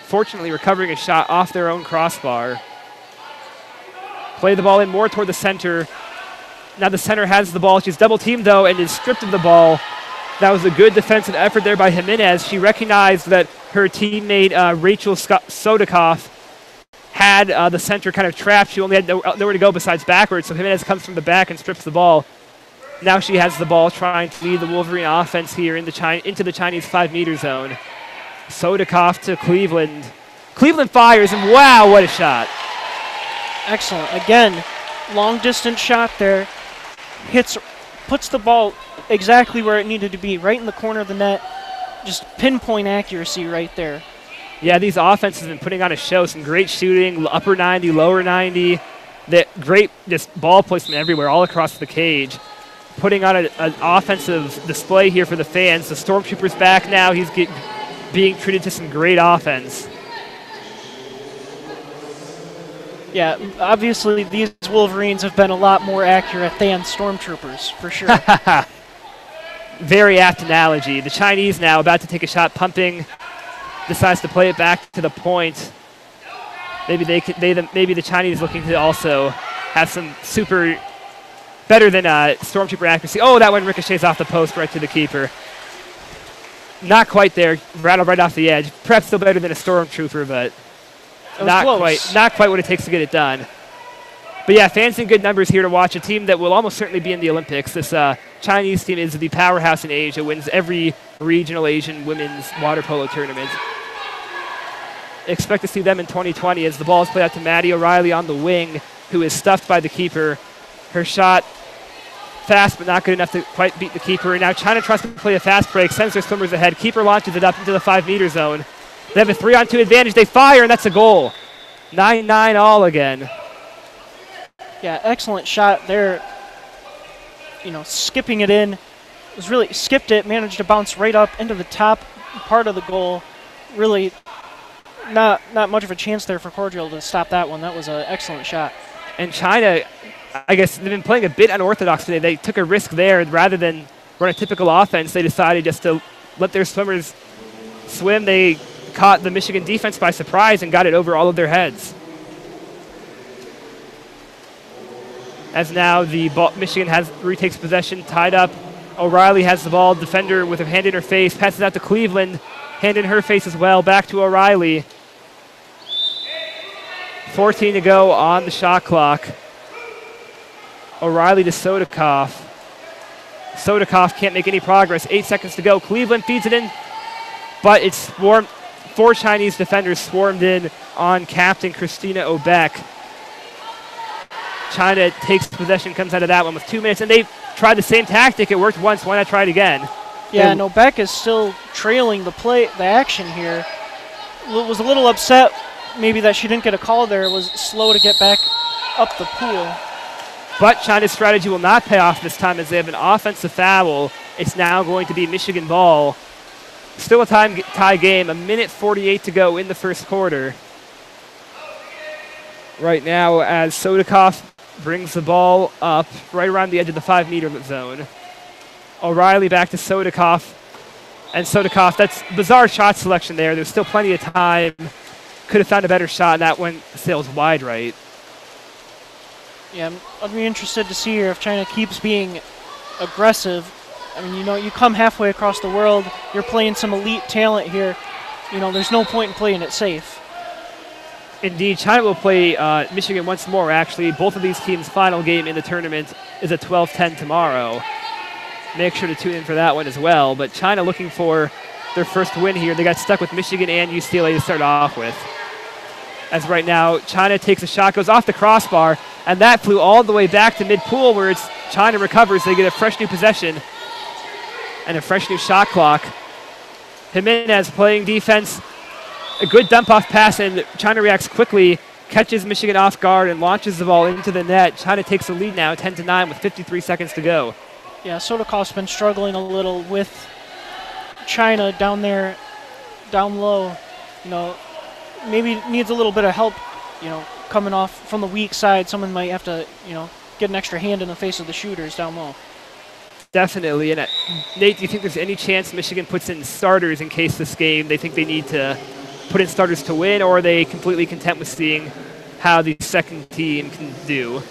fortunately recovering a shot off their own crossbar. Play the ball in more toward the center. Now the center has the ball. She's double-teamed, though, and is stripped of the ball. That was a good defensive effort there by Jimenez. She recognized that her teammate, Rachel Sodikoff, had the center kind of trapped. She only had nowhere to go besides backwards, so Jimenez comes from the back and strips the ball. Now she has the ball, trying to lead the Wolverine offense here into the Chinese 5-meter zone. Sodikoff to Cleveland. Cleveland fires, and wow, what a shot. Excellent. Again, long-distance shot there. Puts the ball exactly where it needed to be, right in the corner of the net. Just pinpoint accuracy right there. Yeah, these offenses have been putting on a show. Some great shooting, upper 90, lower 90. Great just ball placement everywhere, all across the cage. Putting on an offensive display here for the fans. The Stormtrooper's back now. He's being treated to some great offense. Yeah, obviously these Wolverines have been a lot more accurate than Stormtroopers, for sure. Very apt analogy. The Chinese now about to take a shot, pumping, decides to play it back to the point. Maybe maybe the Chinese looking to also have some better than Stormtrooper accuracy. Oh, that one ricochets off the post right to the keeper. Not quite there. Rattled right off the edge. Perhaps still better than a Stormtrooper, but not quite what it takes to get it done. But yeah, fans in good numbers here to watch a team that will almost certainly be in the Olympics. This Chinese team is the powerhouse in Asia, wins every regional Asian women's water polo tournament. Expect to see them in 2020 as the ball is played out to Maddie O'Reilly on the wing, who is stuffed by the keeper. Her shot fast, but not good enough to quite beat the keeper. And now China tries to play a fast break, sends their swimmers ahead. Keeper launches it up into the 5-meter zone. They have a 3-on-2 advantage. They fire, and that's a goal. 9-9 all again. Yeah, excellent shot there. You know, skipping it in. Skipped it, managed to bounce right up into the top part of the goal. Really not much of a chance there for Cordial to stop that one. That was an excellent shot. And China, I guess they've been playing a bit unorthodox today. They took a risk there. Rather than run a typical offense, they decided just to let their swimmers swim. They caught the Michigan defense by surprise and got it over all of their heads. As now the ball, Michigan retakes possession, tied up. O'Reilly has the ball. Defender with her hand in her face, passes out to Cleveland. Hand in her face as well. Back to O'Reilly. 14 to go on the shot clock. O'Reilly to Sodikoff. Sodikoff can't make any progress. 8 seconds to go. Cleveland feeds it in, but it's swarmed. 4 Chinese defenders swarmed in on captain Christina Obeck. China takes possession, comes out of that one with 2 minutes, and they tried the same tactic. It worked once. Why not try it again? Yeah, and Obeck is still trailing the action here. Was a little upset maybe that she didn't get a call there. Was slow to get back up the pool. But China's strategy will not pay off this time as they have an offensive foul. It's now going to be Michigan ball. Still a tie game, 1:48 to go in the first quarter. Right now as Sodikoff brings the ball up right around the edge of the 5-meter zone. O'Reilly back to Sodikoff. And Sodikoff, that's bizarre shot selection there. There's still plenty of time. Could have found a better shot, and that one sails wide right. Yeah, I'd be interested to see here if China keeps being aggressive. I mean, you come halfway across the world, you're playing some elite talent here. There's no point in playing it safe. Indeed, China will play Michigan once more, actually. Both of these teams' final game in the tournament is at 12:10 tomorrow. Make sure to tune in for that one as well. But China looking for their first win here. They got stuck with Michigan and UCLA to start off with. As right now, China takes a shot, goes off the crossbar, and that flew all the way back to mid-pool where China recovers. They get a fresh new possession and a fresh new shot clock. Jimenez playing defense. A good dump-off pass, and China reacts quickly, catches Michigan off guard, and launches the ball into the net. China takes the lead now, 10-9, with 53 seconds to go. Yeah, Sodikoff's been struggling a little with China down there, down low. Maybe needs a little bit of help, coming off from the weak side. Someone might have to, get an extra hand in the face of the shooters down low. Definitely. And Nate, do you think there's any chance Michigan puts in starters in case this game they think they need to put in starters to win, or are they completely content with seeing how the second team can do?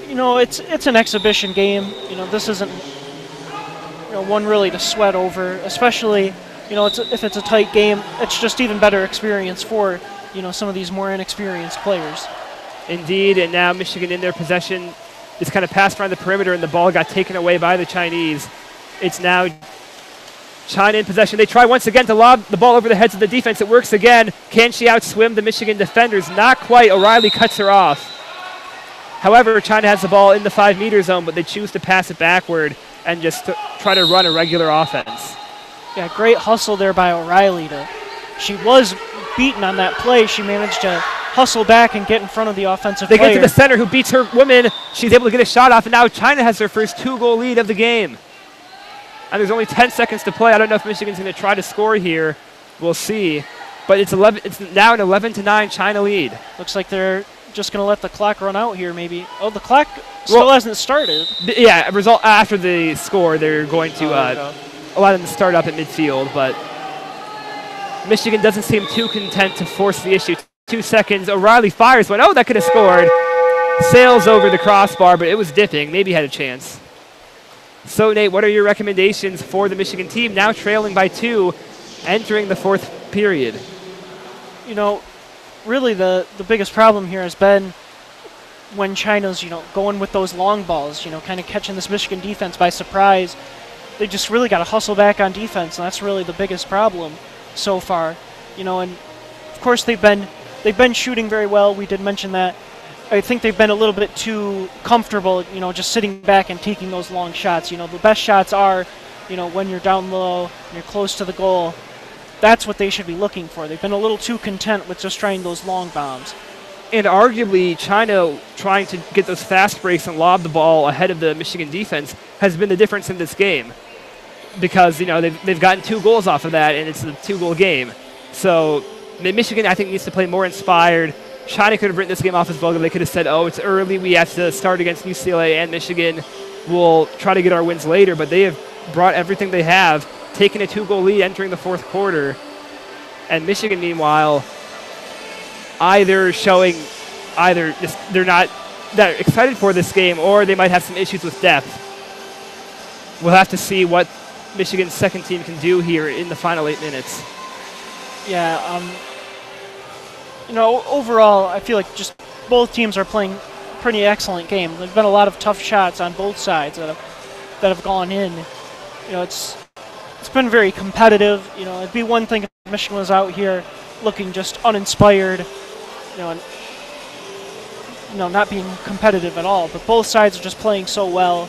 It's an exhibition game. This isn't one really to sweat over, especially if it's a tight game. It's just even better experience for some of these more inexperienced players. Indeed, and now Michigan in their possession just kind of passed around the perimeter, and the ball got taken away by the Chinese. It's now China in possession. They try once again to lob the ball over the heads of the defense. It works again. Can she outswim the Michigan defenders? Not quite. O'Reilly cuts her off. However, China has the ball in the 5-meter zone, but they choose to pass it backward and just try to run a regular offense. Yeah, great hustle there by O'Reilly. She was beaten on that play. She managed to hustle back and get in front of the offensive player. They get to the center, who beats her woman. She's able to get a shot off, and now China has their first 2-goal lead of the game. And there's only 10 seconds to play. I don't know if Michigan's going to try to score here. We'll see. But it's now an 11-9 China lead. Looks like they're just going to let the clock run out here, maybe. Oh, the clock still hasn't started. Yeah, result after the score, they're going to allow them to start up at midfield. But Michigan doesn't seem too content to force the issue. 2 seconds. O'Reilly fires one. Oh, that could have scored. Sails over the crossbar, but it was dipping. Maybe had a chance. So, Nate, what are your recommendations for the Michigan team, now trailing by 2, entering the 4th period? Really the biggest problem here has been when China's, going with those long balls, kind of catching this Michigan defense by surprise. They just really got to hustle back on defense, and that's really the biggest problem so far. And of course they've been shooting very well. We did mention that. I think they've been a little bit too comfortable, just sitting back and taking those long shots. The best shots are, when you're down low and you're close to the goal. That's what they should be looking for. They've been a little too content with just trying those long bombs. And arguably, China trying to get those fast breaks and lob the ball ahead of the Michigan defense has been the difference in this game. Because, they've gotten 2 goals off of that, and it's a 2-goal game. So Michigan, I think, needs to play more inspired. China could have written this game off as well. They could have said, oh, it's early. We have to start against UCLA and Michigan. We'll try to get our wins later. But they have brought everything they have, taken a 2-goal lead entering the 4th quarter. And Michigan, meanwhile, they're not that excited for this game, or they might have some issues with depth. We'll have to see what Michigan's second team can do here in the final 8 minutes. Yeah, overall, I feel like just both teams are playing a pretty excellent game. There's been a lot of tough shots on both sides that have gone in. It's been very competitive. It'd be one thing if Michigan was out here looking just uninspired, and not being competitive at all. But both sides are just playing so well.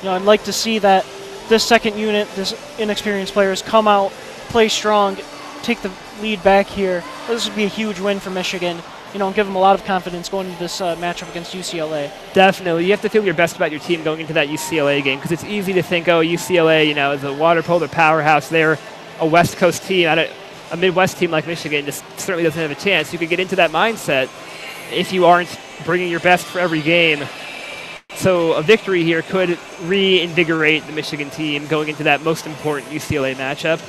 I'd like to see that this second unit, this inexperienced players, come out, play strong, take the lead back here. This would be a huge win for Michigan, and give them a lot of confidence going into this matchup against UCLA. Definitely. You have to feel your best about your team going into that UCLA game, because it's easy to think, oh, UCLA, is a water polo powerhouse. They're a West Coast team. A Midwest team like Michigan just certainly doesn't have a chance. You could get into that mindset if you aren't bringing your best for every game. So a victory here could reinvigorate the Michigan team going into that most important UCLA matchup.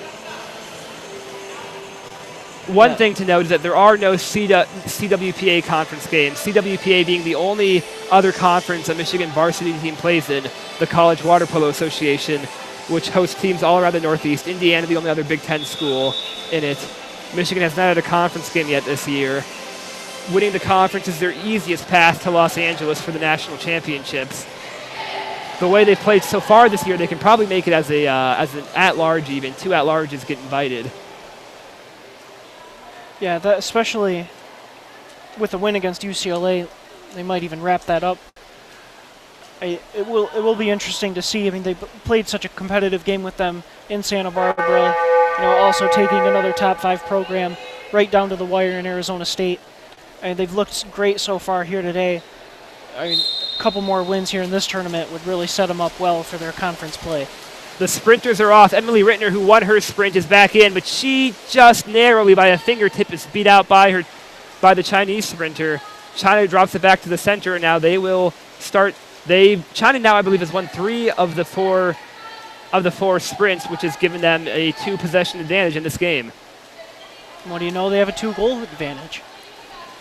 One thing to note is that there are no CWPA conference games, CWPA being the only other conference a Michigan varsity team plays in, the College Water Polo Association, which hosts teams all around the Northeast. Indiana, the only other Big Ten school in it. Michigan has not had a conference game yet this year. Winning the conference is their easiest path to Los Angeles for the national championships. The way they've played so far this year, they can probably make it as an at-large even. 2 at-larges get invited. Yeah, that especially with the win against UCLA, they might even wrap that up. It will be interesting to see. I mean, they played such a competitive game with them in Santa Barbara. Also taking another top 5 program right down to the wire in Arizona State. And they've looked great so far here today. I mean, a couple more wins here in this tournament would really set them up well for their conference play. The sprinters are off. Emily Rittner, who won her sprint, is back in, but she just narrowly by a fingertip is beat out by the Chinese sprinter. China drops it back to the center, and now they will start. China now, I believe, has won 3 of the 4 sprints, which has given them a 2-possession advantage in this game. What do you know? They have a 2-goal advantage.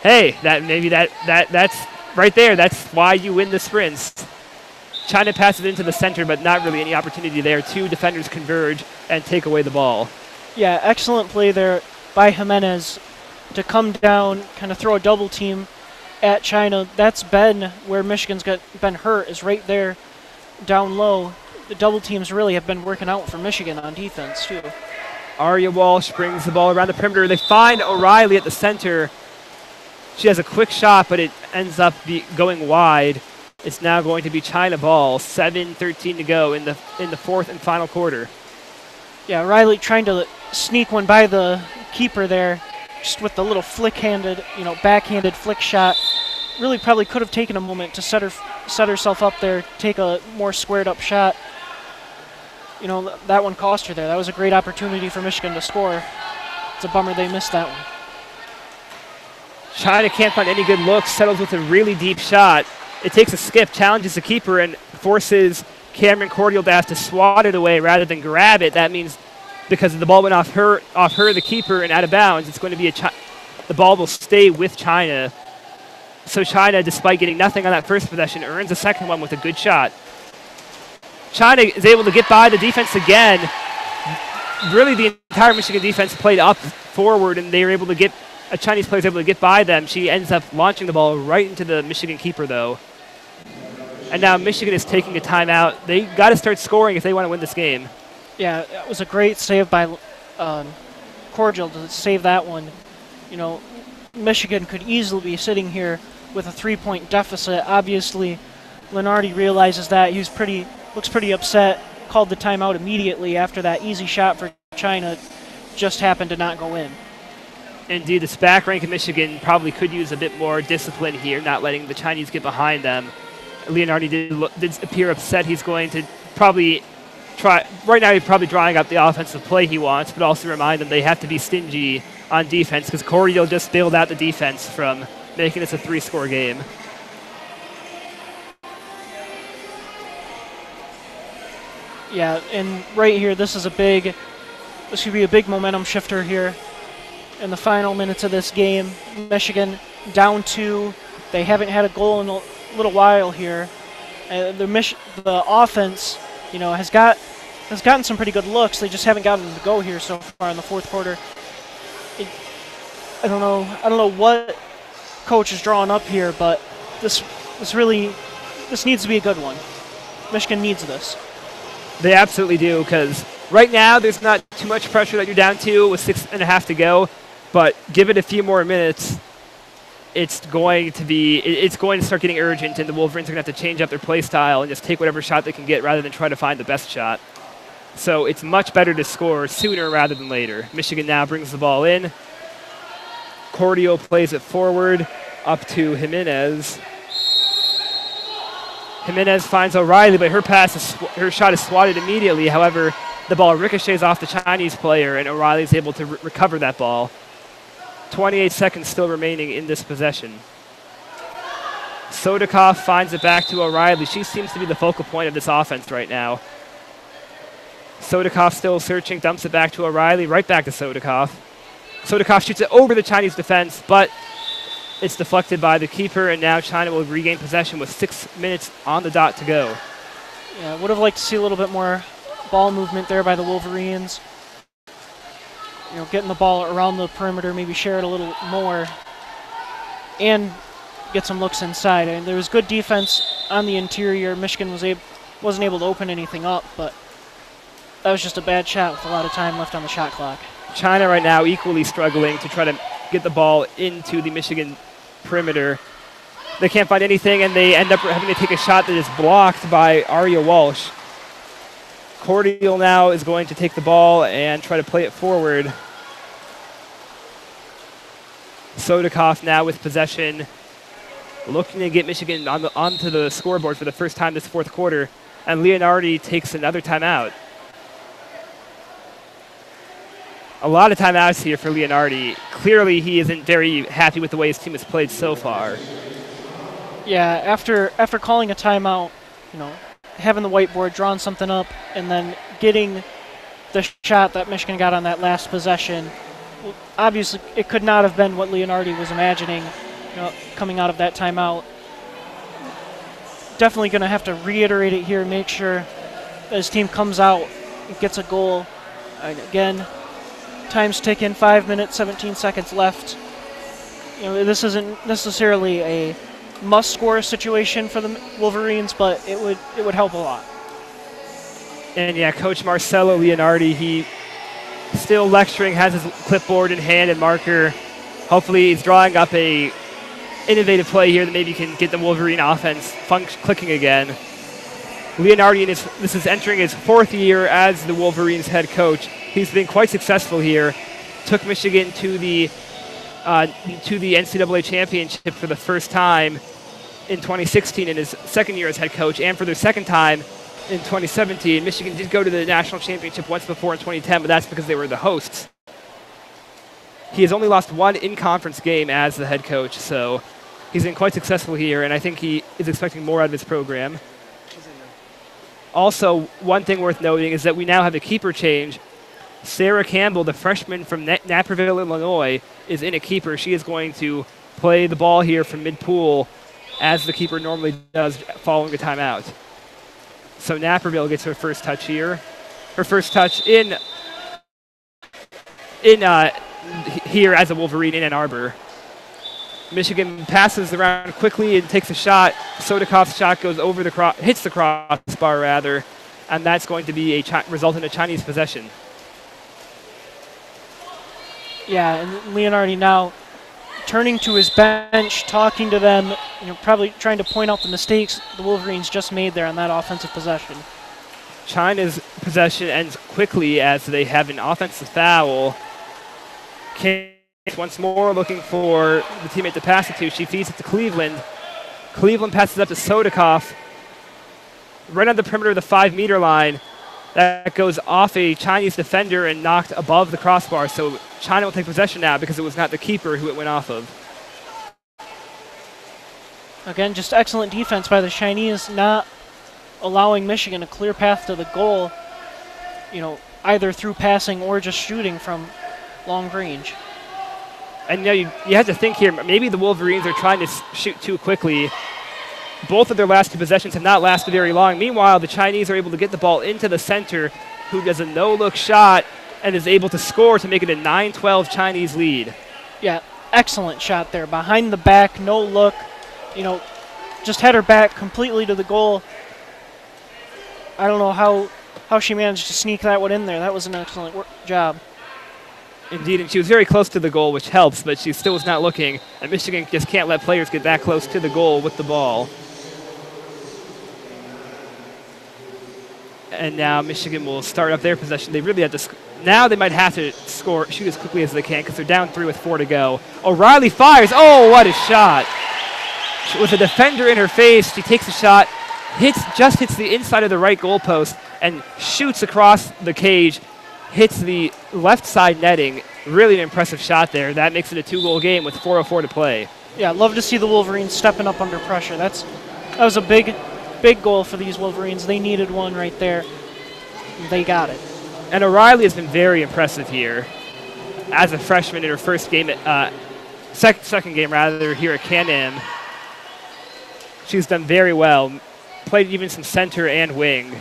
Hey, that's right there. That's why you win the sprints. China passes into the center, but not really any opportunity there. 2 defenders converge and take away the ball. Yeah, excellent play there by Jimenez to come down, kind of throw a double team at China. That's been where Michigan's been hurt, is right there down low. The double teams really have been working out for Michigan on defense, too. Arya Walsh brings the ball around the perimeter. They find O'Reilly at the center. She has a quick shot, but it ends up going wide. It's now going to be China ball. 7:13 to go in the 4th and final quarter. Yeah, Riley trying to sneak one by the keeper there, just with the little backhanded flick shot. Really probably could have taken a moment to set herself up there, take a more squared up shot. That one cost her there. That was a great opportunity for Michigan to score. It's a bummer they missed that one. China can't find any good looks, settles with a really deep shot. It takes a skip, challenges the keeper, and forces Cameron Cordial to have to swat it away rather than grab it. That means because the ball went off her, the keeper, and out of bounds, it's going to be the ball will stay with China. So China, despite getting nothing on that first possession, earns a second one with a good shot. China is able to get by the defense again. Really, the entire Michigan defense played up forward, and they were able to get a Chinese player is able to get by them. She ends up launching the ball right into the Michigan keeper, though. And now Michigan is taking a timeout. They got to start scoring if they want to win this game. Yeah, it was a great save by Cordial to save that one. Michigan could easily be sitting here with a 3-point deficit. Obviously, Lenardi realizes that. Looks pretty upset. Called the timeout immediately after that easy shot for China just happened to not go in. Indeed, this back rank of Michigan probably could use a bit more discipline here, not letting the Chinese get behind them. Leonardi did appear upset. He's going to probably try. Right now, he's probably drawing up the offensive play he wants, but also remind them they have to be stingy on defense because Cordial just bailed out the defense from making this a 3-score game. Yeah, and right here, this could be a big momentum shifter here in the final minutes of this game. Michigan down 2. They haven't had a goal in a little while here. The offense, has gotten some pretty good looks. They just haven't gotten them to go here so far in the 4th quarter. I don't know what coach is drawing up here, but this needs to be a good one. Michigan needs this. They absolutely do, because right now there's not too much pressure that you're down 2 with 6.5 to go, but give it a few more minutes, it's going to start getting urgent, and the Wolverines are going to have to change up their play style and just take whatever shot they can get rather than try to find the best shot. So it's much better to score sooner rather than later. Michigan now brings the ball in. Cordial plays it forward up to Jimenez. Jimenez finds O'Reilly, but her shot is swatted immediately. However, the ball ricochets off the Chinese player, and O'Reilly is able to recover that ball. 28 seconds still remaining in this possession. Sodikoff finds it back to O'Reilly. She seems to be the focal point of this offense right now. Sodikoff still searching, dumps it back to O'Reilly, right back to Sodikoff. Sodikoff shoots it over the Chinese defense, but it's deflected by the keeper, and now China will regain possession with 6 minutes on the dot to go. Yeah, would have liked to see a little bit more ball movement there by the Wolverines. You know, getting the ball around the perimeter, maybe share it a little more, and get some looks inside. I mean, there was good defense on the interior. Michigan wasn't able to open anything up, but that was just a bad shot with a lot of time left on the shot clock. China right now equally struggling to try to get the ball into the Michigan perimeter. They can't find anything, and they end up having to take a shot that is blocked by Arya Walsh. Cordial now is going to take the ball and try to play it forward. Sodikoff now with possession, looking to get Michigan onto the scoreboard for the first time this fourth quarter, and Leonardi takes another timeout. A lot of timeouts here for Leonardi. Clearly, he isn't very happy with the way his team has played so far. Yeah, after calling a timeout, you know, having the whiteboard, drawing something up, and then getting the shot that Michigan got on that last possession, obviously it could not have been what Leonardi was imagining, you know, coming out of that timeout. Definitely going to have to reiterate it here, make sure that his team comes out and gets a goal. And again, time's ticking, 5 minutes, 17 seconds left. You know, this isn't necessarily a must-score situation for the Wolverines, but it would help a lot. And yeah, Coach Marcelo Leonardi, he still lecturing, has his clipboard in hand and marker. Hopefully he's drawing up a innovative play here that maybe can get the Wolverine offense clicking again. Leonardi, this is entering his fourth year as the Wolverines head coach. He's been quite successful here. Took Michigan to the NCAA championship for the first time in 2016 in his second year as head coach, and for their second time in 2017. Michigan did go to the national championship once before in 2010, but that's because they were the hosts. He has only lost one in-conference game as the head coach, so he's been quite successful here, and I think he is expecting more out of his program. Also, one thing worth noting is that we now have a keeper change. Sarah Campbell, the freshman from Naperville, Illinois, is in a keeper. She is going to play the ball here from mid-pool as the keeper normally does following a timeout. So Naperville gets her first touch here. Her first touch in here as a Wolverine in Ann Arbor. Michigan passes around quickly and takes a shot. Sodikoff's shot goes over the hits the crossbar rather, and that's going to be result in a Chinese possession. Yeah, and Leonardi now turning to his bench, talking to them, you know, probably trying to point out the mistakes the Wolverines just made there on that offensive possession. China's possession ends quickly as they have an offensive foul. Once more looking for the teammate to pass it to. She feeds it to Cleveland. Cleveland passes up to Sodikoff. Right on the perimeter of the 5-meter line. That goes off a Chinese defender and knocked above the crossbar. So China will take possession now because it was not the keeper who it went off of. Again, just excellent defense by the Chinese, not allowing Michigan a clear path to the goal, you know, either through passing or just shooting from long range. And you know, you have to think here, maybe the Wolverines are trying to shoot too quickly. Both of their last two possessions have not lasted very long. Meanwhile, the Chinese are able to get the ball into the center, who does a no-look shot and is able to score to make it a 9-12 Chinese lead. Yeah, excellent shot there. Behind the back, no look. You know, just had her back completely to the goal. I don't know how she managed to sneak that one in there. That was an excellent job. Indeed, and she was very close to the goal, which helps, but she still was not looking, and Michigan just can't let players get that close to the goal with the ball. And now Michigan will start up their possession. They really have to now they might have to shoot as quickly as they can because they're down 3 with 4 to go. O'Reilly fires. Oh, what a shot. With a defender in her face, she takes a shot, just hits the inside of the right goalpost, and shoots across the cage, hits the left side netting. Really an impressive shot there. That makes it a 2-goal game with 4:04 to play. Yeah, love to see the Wolverines stepping up under pressure. That was a big goal for these Wolverines. They needed one right there. They got it. And O'Reilly has been very impressive here. as a freshman in her first game, second game rather, here at Canham. She's done very well. Played even some center and wing.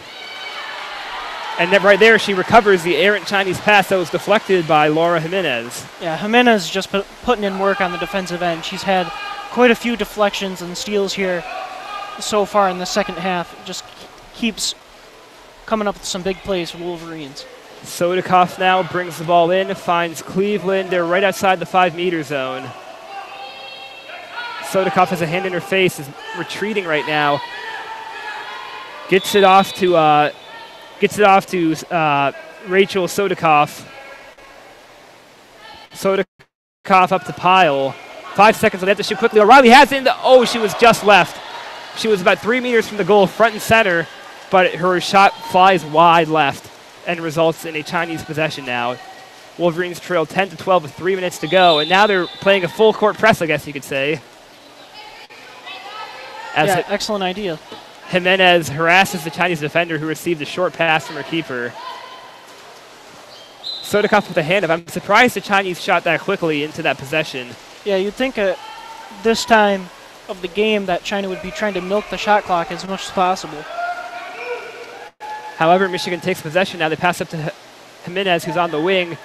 And then right there, she recovers the errant Chinese pass that was deflected by Laura Jimenez. Yeah, Jimenez just putting in work on the defensive end. She's had quite a few deflections and steals here so far in the second half. Just keeps coming up with some big plays for Wolverines. Sodikoff now brings the ball in, finds Cleveland. They're right outside the 5-meter zone. Sodikoff has a hand in her face, is retreating right now. Gets it off to Rachel Sodikoff. Sodikoff up to Pyle. 5 seconds, they have to shoot quickly. O'Reilly has it in the, oh, she was just left. She was about 3 meters from the goal, front and center, but her shot flies wide left and results in a Chinese possession now. Wolverines trail 10-12 with 3 minutes to go, and now they're playing a full court press, I guess you could say. Yeah, excellent idea. Jimenez harasses the Chinese defender who received a short pass from her keeper. Sodikoff with a hand up. I'm surprised the Chinese shot that quickly into that possession. Yeah, you'd think at this time of the game that China would be trying to milk the shot clock as much as possible. However, Michigan takes possession now. They pass up to Jimenez, who's on the wing.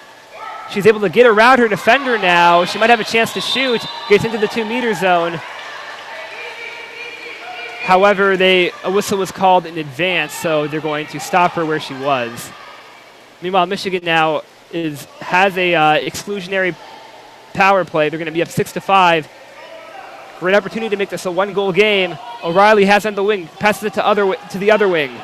She's able to get around her defender now. She might have a chance to shoot. Gets into the 2-meter zone. However, a whistle was called in advance, so they're going to stop her where she was. Meanwhile, Michigan now has a exclusionary power play. They're going to be up 6-5. Great opportunity to make this a 1-goal game. O'Reilly has on the wing, passes it to the other wing.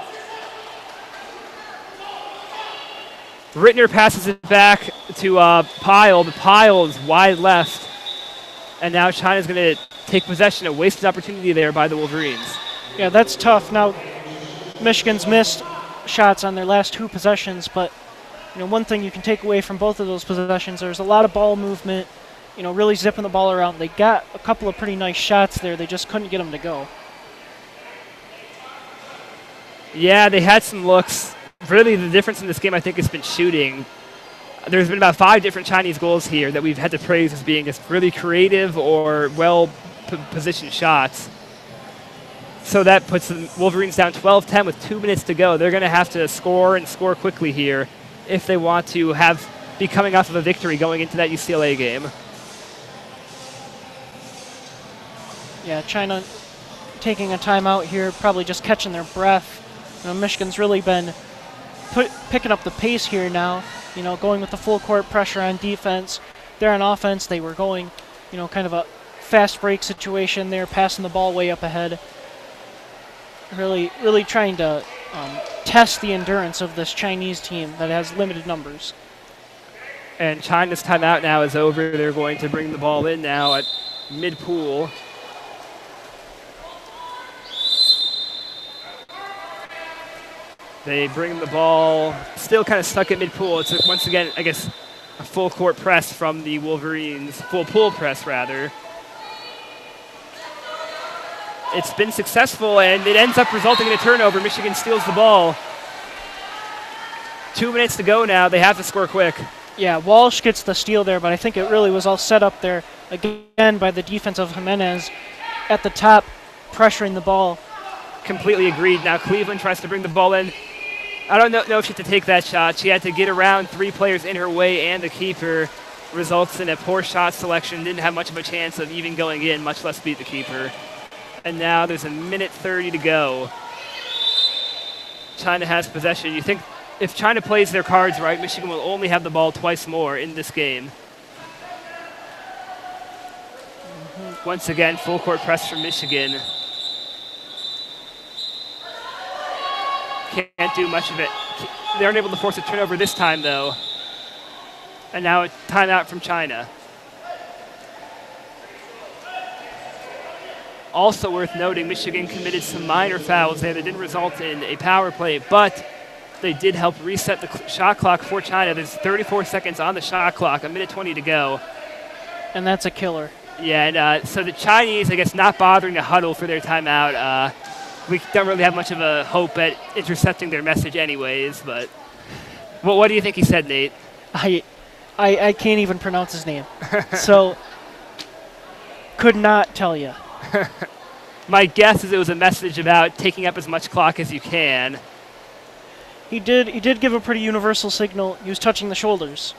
Rittner passes it back to Pyle. The Pyle is wide left. And now China's going to take possession. A wasted opportunity there by the Wolverines. Yeah, that's tough. Now, Michigan's missed shots on their last 2 possessions, but one thing you can take away from both of those possessions, there's a lot of ball movement, really zipping the ball around. They got a couple of pretty nice shots there. They just couldn't get them to go. Yeah, they had some looks. Really, the difference in this game, I think, has been shooting. There's been about 5 different Chinese goals here that we've had to praise as being just really creative or well-positioned shots. So that puts the Wolverines down 12-10 with 2 minutes to go. They're going to have to score and score quickly here if they want to be coming off of a victory going into that UCLA game. Yeah, China taking a timeout here, probably just catching their breath. Michigan's really been picking up the pace here now. Going with the full court pressure on defense. There on offense, they were going, kind of a fast break situation there, passing the ball way up ahead. Really trying to test the endurance of this Chinese team that has limited numbers. And China's timeout now is over. They're going to bring the ball in now at mid-pool. They bring the ball, still kind of stuck at mid-pool. It's once again, I guess, a full court press from the Wolverines, full pool press rather. It's been successful, and it ends up resulting in a turnover. Michigan steals the ball. 2 minutes to go now. They have to score quick. Yeah, Walsh gets the steal there, but I think it really was all set up there again by the defense of Jimenez at the top, pressuring the ball. Completely agreed. Now Cleveland tries to bring the ball in. I don't know if she had to take that shot. She had to get around 3 players in her way and the keeper. Results in a poor shot selection. Didn't have much of a chance of even going in, much less beat the keeper. And now there's 1:30 to go. China has possession. You think if China plays their cards right, Michigan will only have the ball twice more in this game. Once again, full court press from Michigan. Can't do much of it. They aren't able to force a turnover this time, though. And now a timeout from China. Also worth noting, Michigan committed some minor fouls there that didn't result in a power play, but they did help reset the shot clock for China. There's 34 seconds on the shot clock, 1:20 to go. And that's a killer. Yeah, and so the Chinese, I guess, not bothering to huddle for their timeout. We don't really have much of a hope at intercepting their message anyways, but what do you think he said, Nate? I can't even pronounce his name. So, could not tell you. My guess is it was a message about taking up as much clock as you can. He did give a pretty universal signal. He was touching the shoulders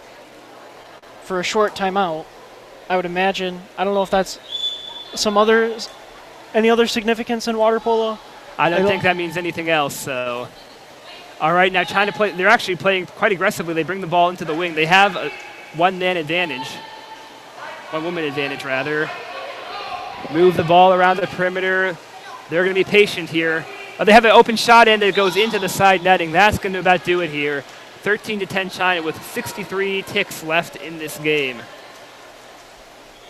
for a short timeout, I would imagine. I don't know if that's any other significance in water polo. I don't think that means anything else, so. All right, now trying to play. They're actually playing quite aggressively. They bring the ball into the wing. They have a one-woman advantage, rather. Move the ball around the perimeter. They're going to be patient here. They have an open shot in that goes into the side netting. That's going to about do it here. 13-10 China with 63 ticks left in this game.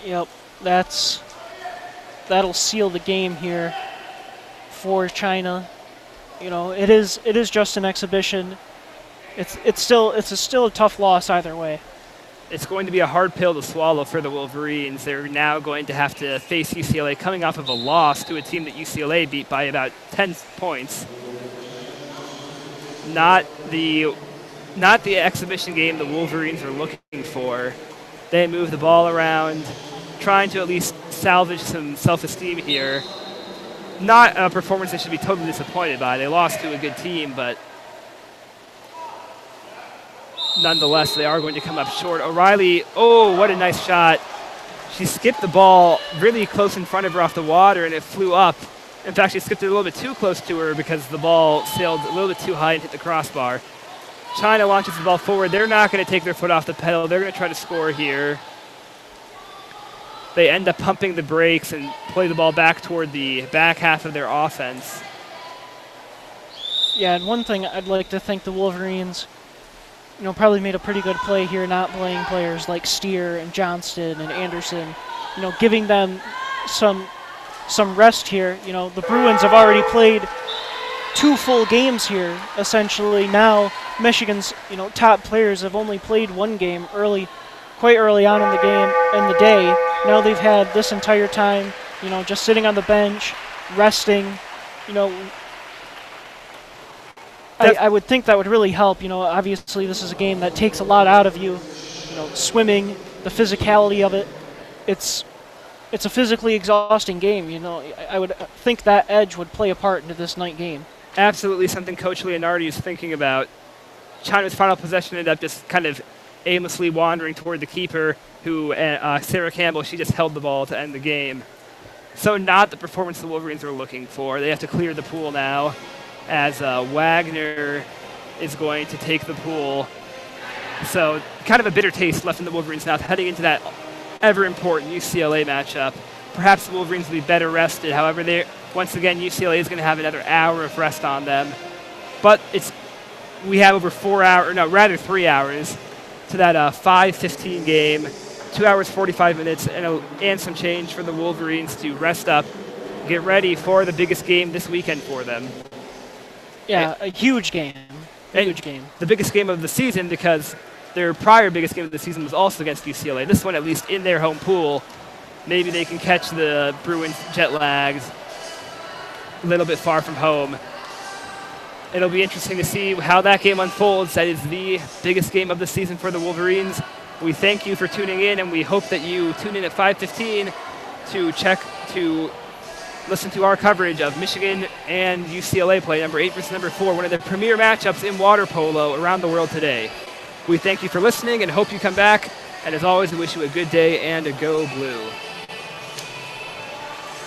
Yep, that'll seal the game here for China. You know, it is just an exhibition. It's still a tough loss either way. It's going to be a hard pill to swallow for the Wolverines. They're now going to have to face UCLA coming off of a loss to a team that UCLA beat by about 10 points. Not the exhibition game the Wolverines are looking for. They move the ball around, trying to at least salvage some self-esteem here. Not a performance they should be totally disappointed by. They lost to a good team, but nonetheless, they are going to come up short. O'Reilly, oh, what a nice shot. She skipped the ball really close in front of her off the water, and it flew up. In fact, she skipped it a little bit too close to her because the ball sailed a little bit too high and hit the crossbar. China launches the ball forward. They're not going to take their foot off the pedal. They're going to try to score here. They end up pumping the brakes and play the ball back toward the back half of their offense. Yeah, and one thing I'd like to thank the Wolverines, you know, probably made a pretty good play here not playing players like Steer and Johnston and Anderson, you know, giving them some rest here. You know, the Bruins have already played 2 full games here, essentially. Now Michigan's, you know, top players have only played 1 game quite early on in the day. Now they've had this entire time, you know, just sitting on the bench, resting. You know, I would think that would really help. You know, obviously this is a game that takes a lot out of you. You know, swimming, the physicality of it. It's a physically exhausting game. You know, I would think that edge would play a part into this night game. Absolutely something Coach Leonardi is thinking about. China's final possession ended up just kind of aimlessly wandering toward the keeper, who, Sarah Campbell, she just held the ball to end the game. So not the performance the Wolverines are looking for. They have to clear the pool now, as Wagner is going to take the pool. So kind of a bitter taste left in the Wolverines' mouth heading into that ever-important UCLA matchup. Perhaps the Wolverines will be better rested. However, once again, UCLA is going to have another hour of rest on them. But we have over 3 hours to that 5:15 game. 2 hours, 45 minutes, and some change for the Wolverines to rest up, get ready for the biggest game this weekend for them. Yeah, a huge game. Huge game. The biggest game of the season, because their prior biggest game of the season was also against UCLA. This one, at least in their home pool, maybe they can catch the Bruins jet lags a little bit far from home. It'll be interesting to see how that game unfolds. That is the biggest game of the season for the Wolverines. We thank you for tuning in, and we hope that you tune in at 5:15 to listen to our coverage of Michigan and UCLA play number 8 versus number 4, one of the premier matchups in water polo around the world today. We thank you for listening and hope you come back. And as always, we wish you a good day and a go blue.